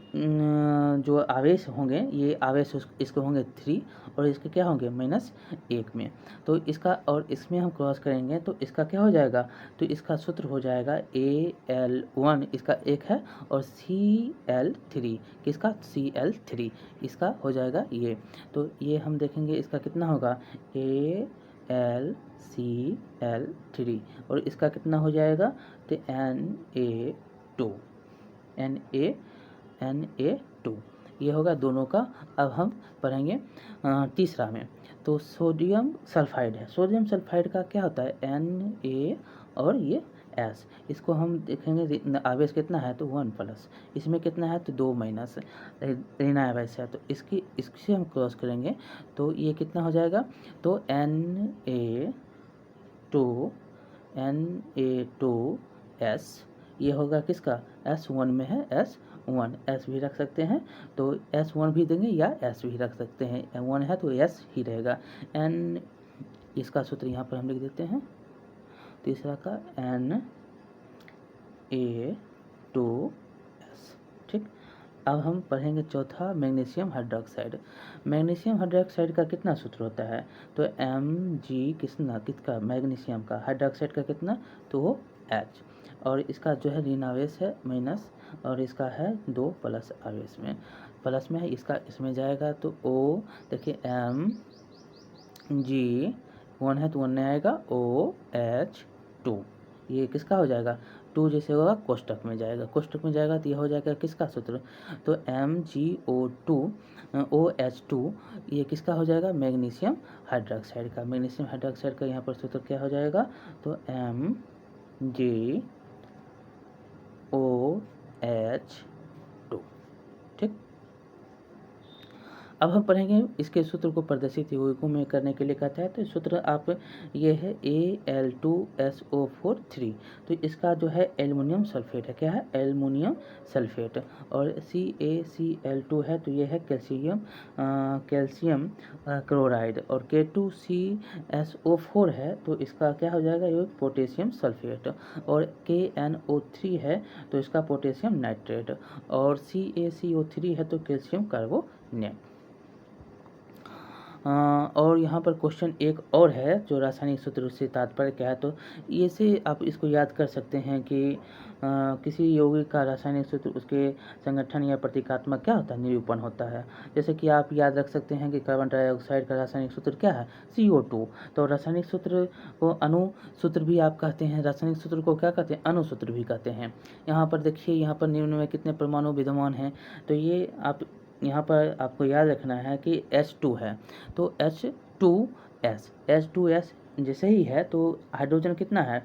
जो आवेश होंगे ये आवेश इसके होंगे 3 और इसके क्या होंगे -1 में, तो इसका और इसमें हम क्रॉस करेंगे तो इसका क्या हो जाएगा तो इसका सूत्र हो जाएगा Al1 इसका 1 है और Cl3 किसका Cl3 इसका हो जाएगा ये, तो ये हम देखेंगे इसका कितना होगा AlCl3 और इसका कितना हो जाएगा तो Na2 ये होगा दोनों का। अब हम पढ़ेंगे तीसरा में, तो सोडियम सल्फाइड है। सोडियम सल्फाइड का क्या होता है Na और ये S, इसको हम देखेंगे आवेश कितना है तो 1+, इसमें कितना है तो 2- ऋण आवेश है, तो इससे हम क्रॉस करेंगे तो ये कितना हो जाएगा तो Na2S ये होगा किसका S1 में है S1, S भी रख सकते हैं तो S1 भी देंगे या S भी रख सकते हैं, M1 है तो S ही रहेगा। N इसका सूत्र यहाँ पर हम लिख देते हैं, तीसरा का Na2S, ठीक। अब हम पढ़ेंगे चौथा मैग्नीशियम हाइड्रोक्साइड। मैग्नीशियम हाइड्रोक्साइड का कितना सूत्र होता है? तो Mg किसका मैग्नीशियम का, हाइड्रोक्साइड का कितना, तो वो H, और इसका जो है ऋण आवेश है माइनस, और इसका है 2 प्लस आवेश में, प्लस में है, इसका इसमें जाएगा तो O, देखिए Mg 1 है तो 1 नहीं आएगा, OH2, ये किसका हो जाएगा, 2 जैसे होगा कोष्टक में जाएगा, कोष्टक में जाएगा तो यह हो जाएगा किसका सूत्र, तो MgO2 OH2, ये किसका हो जाएगा, मैग्नीशियम हाइड्रोक्साइड का। मैग्नीशियम हाइड्रोक्साइड का यहाँ पर सूत्र क्या हो जाएगा, तो MgOH2, ठीक। अब हम पढ़ेंगे इसके सूत्र को प्रदर्शित यौगिकों में करने के लिए कहता है, तो सूत्र आप ये है Al2SO4 3, तो इसका जो है एल्युमिनियम सल्फेट है, क्या है, एल्युमिनियम सल्फेट, और CaCl2 है तो ये है कैल्शियम क्लोराइड, और K2CSO4 है तो इसका क्या हो जाएगा, ये पोटेशियम सल्फेट, और KNO3 है तो इसका पोटेशियम नाइट्रेट, और CaCO3 है तो कैल्शियम कार्बोनेट। और यहाँ पर क्वेश्चन एक और है जो रासायनिक सूत्र से तात्पर्य क्या है, तो ये से आप इसको याद कर सकते हैं कि किसी यौगिक का रासायनिक सूत्र उसके संगठन या प्रतीकात्मक क्या होता है, निरूपण होता है। जैसे कि आप याद रख सकते हैं कि कार्बन डाइऑक्साइड का रासायनिक सूत्र क्या है, CO2, तो रासायनिक सूत्र को अणु सूत्र भी आप कहते हैं, रासायनिक सूत्र को क्या कहते हैं, अणु सूत्र भी कहते हैं। यहाँ पर देखिए, यहाँ पर निम्न में कितने परमाणु विद्यमान हैं, तो ये आप यहाँ पर आपको याद रखना है कि H2 है तो H2S जैसे ही है तो हाइड्रोजन कितना है,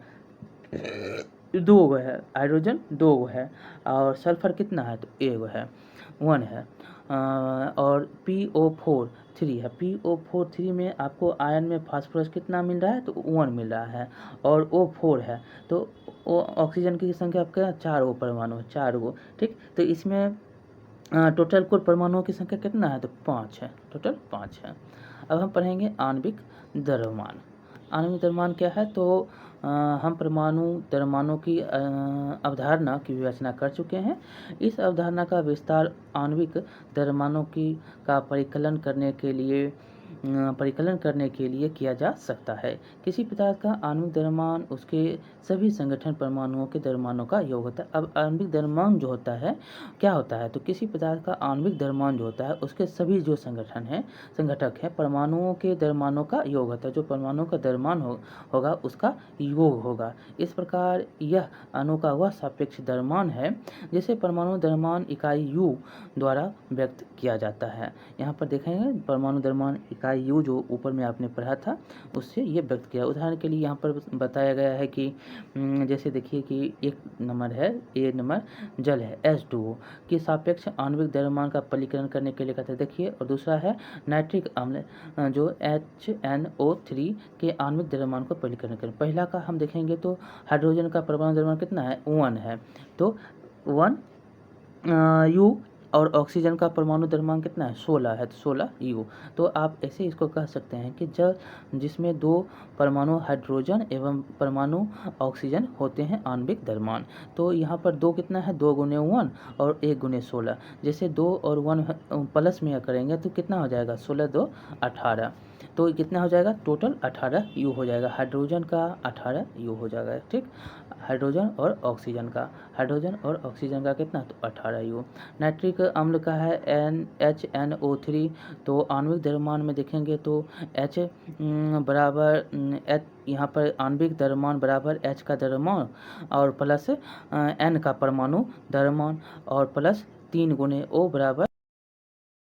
2 है, हाइड्रोजन 2 है, और सल्फर कितना है, तो 1 है, 1 है, और PO4 3 है, PO4 3 में आपको आयन में फास्फोरस कितना मिल रहा है, तो 1 मिल रहा है, और O4 है तो ऑक्सीजन की संख्या आपका 4 परमाणु, 4, ठीक। तो इसमें टोटल कुल परमाणुओं की संख्या कितना है, तो 5 है, टोटल 5 है। अब हम पढ़ेंगे आणविक द्रव्यमान। आणविक द्रव्यमान क्या है, तो हम परमाणु द्रव्यमानों की अवधारणा की विवेचना कर चुके हैं। इस अवधारणा का विस्तार आणविक द्रव्यमानों का परिकलन करने के लिए किया जा सकता है। किसी पदार्थ का आणविक द्रव्यमान उसके सभी संगठन परमाणुओं के द्रव्यमानों का योग होता है। अब आणविक द्रव्यमान जो होता है क्या होता है, तो किसी पदार्थ का आणविक द्रव्यमान जो होता है उसके सभी जो संगठक हैं परमाणुओं के द्रव्यमानों का योग होता है। जो परमाणुओं का द्रव्यमान होगा उसका योग होगा। इस प्रकार यह अणु का वह सापेक्ष द्रव्यमान है जिसे परमाणु द्रव्यमान इकाई U द्वारा व्यक्त किया जाता है। यहाँ पर देखेंगे परमाणु द्रव्यमान इकाई U जो ऊपर में आपने पढ़ा था उससे ये व्यक्त किया। उदाहरण के लिए यहाँ पर बताया गया है कि जैसे देखिए कि एक नंबर है, ए नंबर जल है H2O की सापेक्ष आणविक द्रव्यमान का परिकलन करने के लिए कहते हैं, देखिए। और दूसरा है नाइट्रिक अम्ल जो HNO3 के आणविक द्रव्यमान को परिकलन करें। पहला का हम देखेंगे तो हाइड्रोजन का परमाणु द्रव्यमान कितना है, 1 है, तो 1 U, और ऑक्सीजन का परमाणु द्रव्यमान कितना है, 16 है, तो 16 U। तो आप ऐसे इसको कह सकते हैं कि जिसमें 2 परमाणु हाइड्रोजन एवं परमाणु ऑक्सीजन होते हैं आणविक द्रव्यमान। तो यहाँ पर 2 कितना है, 2 गुने 1 और 1 गुने 16, जैसे 2 और 1 प्लस में करेंगे तो कितना हो जाएगा, 16 2 18, तो कितना हो जाएगा, टोटल 18 U हो जाएगा। हाइड्रोजन का 18 U हो जाएगा, ठीक। हाइड्रोजन और ऑक्सीजन का कितना, तो 18 U। नाइट्रिक अम्ल का है HNO3, तो आणविक द्रव्यमान में देखेंगे तो H बराबर यहाँ पर आणविक द्रव्यमान बराबर H का द्रव्यमान और प्लस N का परमाणु द्रव्यमान और प्लस 3 गुने O बराबर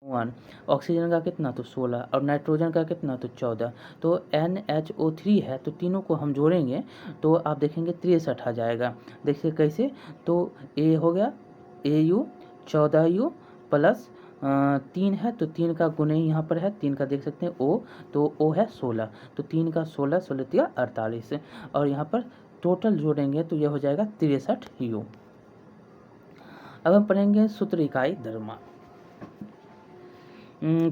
1। ऑक्सीजन का कितना, तो 16, और नाइट्रोजन का कितना, तो 14। तो NHO3 है तो तीनों को हम जोड़ेंगे तो आप देखेंगे 63 आ जाएगा। देखिए कैसे, तो A हो गया AU 14U प्लस 3 है तो 3 का गुणे यहाँ पर है, 3 का देख सकते हैं O, तो O है 16, तो 3 का 16, 16 48, और यहाँ पर टोटल जोड़ेंगे तो यह हो जाएगा 63 U। अब हम पढ़ेंगे सूत्र इकाई द्रव्यमान।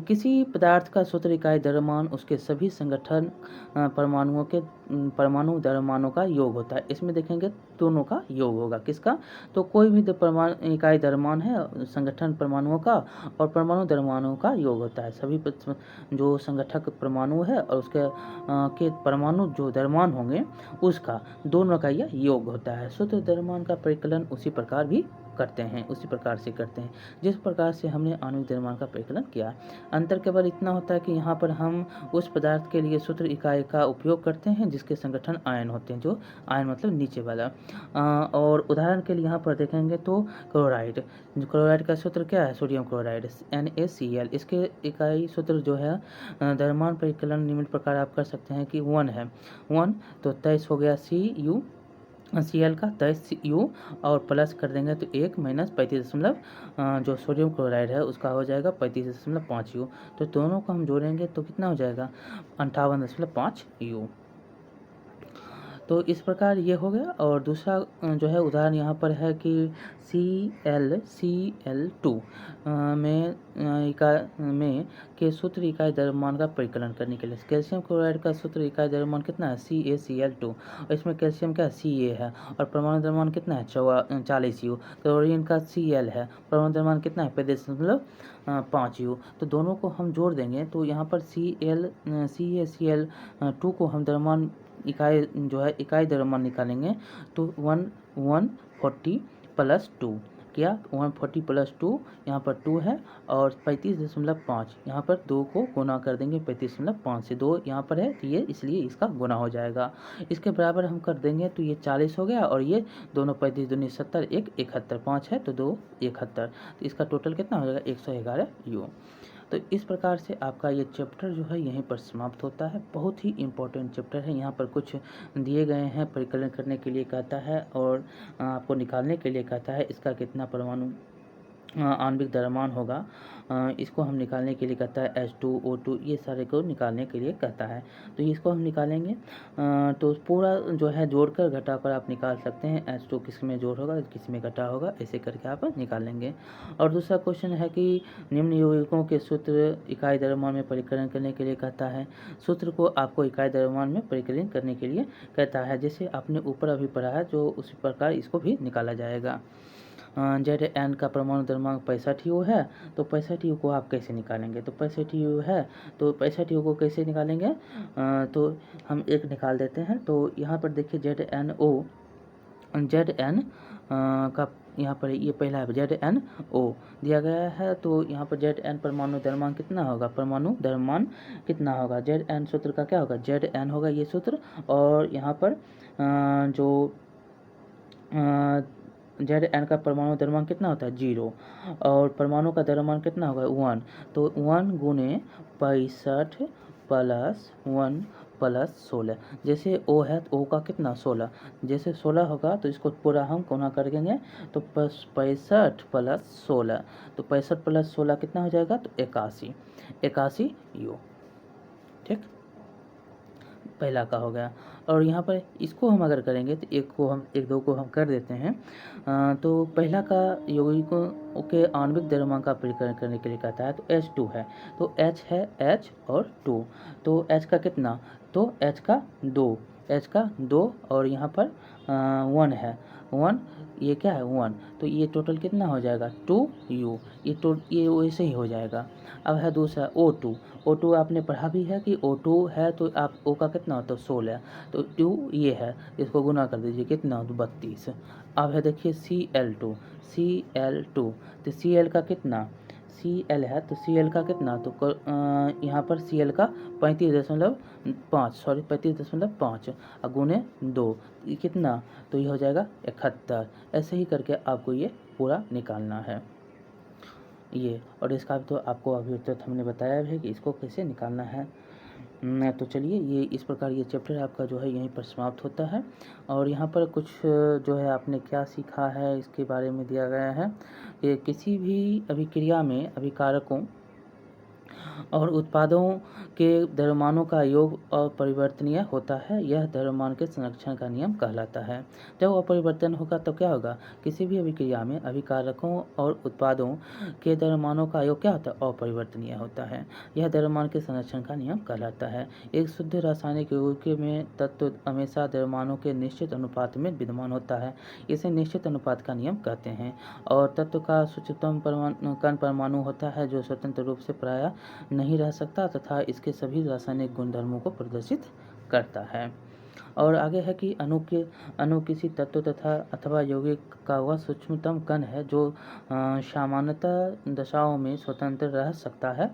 किसी पदार्थ का सूत्र इकाई द्रव्यमान उसके सभी संगठन परमाणुओं के परमाणु द्रव्यमानों का योग होता है। इसमें देखेंगे दोनों का योग होगा, किसका? तो कोई भी परमाणु इकाई द्रव्यमान है संगठन परमाणुओं का और परमाणु द्रव्यमानों का योग होता है। सभी जो संगठक परमाणु है और उसके के परमाणु जो द्रव्यमान होंगे उसका दोनों का यह योग होता है। शुद्ध द्रव्यमान का परिकलन उसी प्रकार भी करते हैं, उसी प्रकार से करते हैं जिस प्रकार से हमने आणविक द्रव्यमान का परिकलन किया। अंतर केवल इतना होता है कि यहाँ पर हम उस पदार्थ के लिए सूत्र इकाई का उपयोग करते हैं जिसके संगठन आयन होते हैं, जो आयन मतलब नीचे वाला। और उदाहरण के लिए यहाँ पर देखेंगे तो क्लोराइड, क्लोराइड का सूत्र क्या है? Sodium chloride NaCl। इसके इकाई सूत्र जो है द्रव्यमान परिकलन निम्न प्रकार आप कर सकते हैं कि 1 है, 1 तो 23 हो गया Cu Cl का 23 U और प्लस कर देंगे तो 1 माइनस 35 जो सोडियम क्लोराइड है उसका हो जाएगा 35.5 U। तो दोनों को हम जोड़ेंगे तो कितना हो जाएगा? 58.5 U। तो इस प्रकार ये हो गया। और दूसरा जो है उदाहरण यहाँ पर है कि ClCl2 में के सूत्र इकाई द्रव्यमान का परिकलन करने के लिए कैल्शियम क्लोराइड का सूत्र इकाई द्रव्यमान कितना है? CaCl2 और इसमें कैल्शियम क्या है? Ca है और परमाणु द्रव्यमान कितना है? 40 U। क्लोरीन का Cl है, परमाणु द्रव्यमान कितना है? 35.5 U। तो दोनों को हम जोड़ देंगे तो यहाँ पर CaCl2 को हम द्रव्यमान इकाई जो है इकाई द्रव्यमान निकालेंगे तो 140 प्लस 2 क्या? 140 प्लस 2 यहाँ पर 2 है और 35.5 यहाँ पर 2 को गुना कर देंगे 35.5 से, 2 यहाँ पर है तो ये इसलिए इसका गुना हो जाएगा। इसके बराबर हम कर देंगे तो ये 40 हो गया और ये दोनों 35 दूनी 70, 1 71, 5 है तो 2 71, तो इसका टोटल कितना हो जाएगा? 111 U। तो इस प्रकार से आपका ये चैप्टर जो है यहीं पर समाप्त होता है। बहुत ही इम्पोर्टेंट चैप्टर है। यहाँ पर कुछ दिए गए हैं, परिकलन करने के लिए कहता है और आपको निकालने के लिए कहता है इसका कितना परमाणु आणविक द्रव्यमान होगा, इसको हम निकालने के लिए कहता है H2O2, ये सारे को निकालने के लिए कहता है। तो इसको हम निकालेंगे तो पूरा जो है जोड़कर घटाकर आप निकाल सकते हैं। H2 किस में जोड़ होगा, किस में घटा होगा, ऐसे करके आप निकालेंगे। और दूसरा क्वेश्चन है कि निम्न यौगिकों के सूत्र इकाई द्रव्यमान में परिकलन करने के लिए कहता है। सूत्र को आपको इकाई द्रव्यमान में परिकलन करने के लिए कहता है, जैसे आपने ऊपर अभी पढ़ा है जो उसी प्रकार इसको भी निकाला जाएगा। Zn का परमाणु द्रव्यमान 65 U है तो 65 U को आप कैसे निकालेंगे? तो 65 U है तो 65 U को कैसे निकालेंगे? तो हम एक निकाल देते हैं। तो यहाँ पर देखिए Zn का यहाँ पर ये पहला है ZnO दिया गया है तो यहाँ पर Zn परमाणु द्रव्यमान कितना होगा? परमाणु द्रव्यमान कितना होगा? Zn सूत्र का क्या होगा? Zn होगा ये सूत्र और यहाँ पर जो Zn का परमाणु द्रव्यमान कितना होता है? 0 और परमाणु का द्रव्यमान कितना होगा? 1। तो 1 गुने 65 प्लस 1 प्लस 16, जैसे O है तो O का कितना? 16, जैसे 16 होगा तो इसको पूरा हम गुना कर देंगे तो 65 प्लस 16, तो 65 प्लस 16 कितना हो जाएगा? तो 81 U। ठीक, पहला का हो गया। और यहाँ पर इसको हम अगर करेंगे तो एक दो को हम कर देते हैं। तो पहला का यौगिकों के आणविक द्रव्यमान का परिकलन करने के लिए कहता है तो H2 है तो H है H और 2, तो H का कितना? तो H का 2 और यहाँ पर 1 है 1, ये क्या है? 1, तो ये टोटल कितना हो जाएगा? 2U। ये वैसे ही हो जाएगा। अब है दूसरा O2 आपने पढ़ा भी है कि O2 है तो आप O का कितना होता है? 16, तो 2 ये है, इसको गुना कर दीजिए कितना? 32। अब है देखिए Cl2 तो Cl का कितना? Cl है तो Cl का कितना? तो यहाँ पर Cl का 35.5 और गुने 2 कितना? तो ये हो जाएगा 71। ऐसे ही करके आपको ये पूरा निकालना है ये। और इसका तो आपको अभी तक हमने बताया भी है कि इसको कैसे निकालना है। तो चलिए ये इस प्रकार ये चैप्टर आपका जो है यहीं पर समाप्त होता है। और यहाँ पर कुछ जो है आपने क्या सीखा है इसके बारे में दिया गया है कि किसी भी अभिक्रिया में अभिकारकों और उत्पादों के द्रव्यमानों का योग अपरिवर्तनीय होता है। यह द्रव्यमान के संरक्षण का नियम कहलाता है। जब अपरिवर्तन होगा तो क्या होगा? किसी भी अभिक्रिया में अभिकारकों और उत्पादों के द्रव्यमानों का योग क्या होता है? अपरिवर्तनीय होता है। यह द्रव्यमान के संरक्षण का नियम कहलाता है। एक शुद्ध रासायनिक यौगिक में तत्व हमेशा द्रव्यमानों के निश्चित अनुपात में विद्यमान होता है। इसे निश्चित अनुपात का नियम कहते हैं। और तत्व का सूक्ष्मतम कण परमाणु होता है जो स्वतंत्र रूप से प्रायः नहीं रह सकता तथा इसके सभी रासायनिक गुणधर्मों को प्रदर्शित करता है। और आगे है कि अणु किसी तत्व तथा अथवा यौगिक का वह सूक्ष्मतम कण है जो सामान्यतः दशाओं में स्वतंत्र रह सकता है।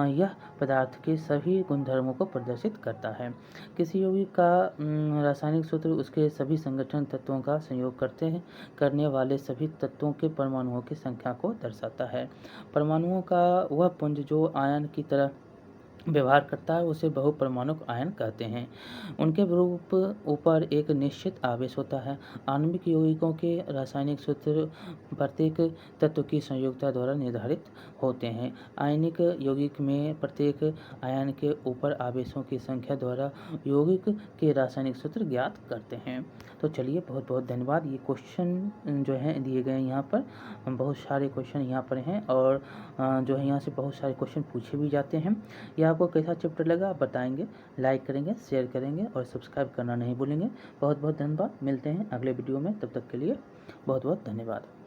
यह पदार्थ के सभी गुणधर्मों को प्रदर्शित करता है। किसी यौगिक का रासायनिक सूत्र उसके सभी संगठन तत्वों का संयोग करने वाले सभी तत्वों के परमाणुओं की संख्या को दर्शाता है। परमाणुओं का वह पुंज जो आयन की तरह व्यवहार करता है उसे बहुपरमाणुक आयन कहते हैं। उनके रूप ऊपर एक निश्चित आवेश होता है। आणविक यौगिकों के रासायनिक सूत्र प्रत्येक तत्व की संयोजकता द्वारा निर्धारित होते हैं। आयनिक यौगिक में प्रत्येक आयन के ऊपर आवेशों की संख्या द्वारा यौगिक के रासायनिक सूत्र ज्ञात करते हैं। तो चलिए, बहुत बहुत धन्यवाद। ये क्वेश्चन जो हैं दिए गए हैं यहाँ पर, बहुत सारे क्वेश्चन यहाँ पर हैं और जो है यहाँ से बहुत सारे क्वेश्चन पूछे भी जाते हैं। यह आपको कैसा चैप्टर लगा आप बताएंगे, लाइक करेंगे, शेयर करेंगे और सब्सक्राइब करना नहीं भूलेंगे। बहुत बहुत धन्यवाद। मिलते हैं अगले वीडियो में, तब तक के लिए बहुत बहुत धन्यवाद।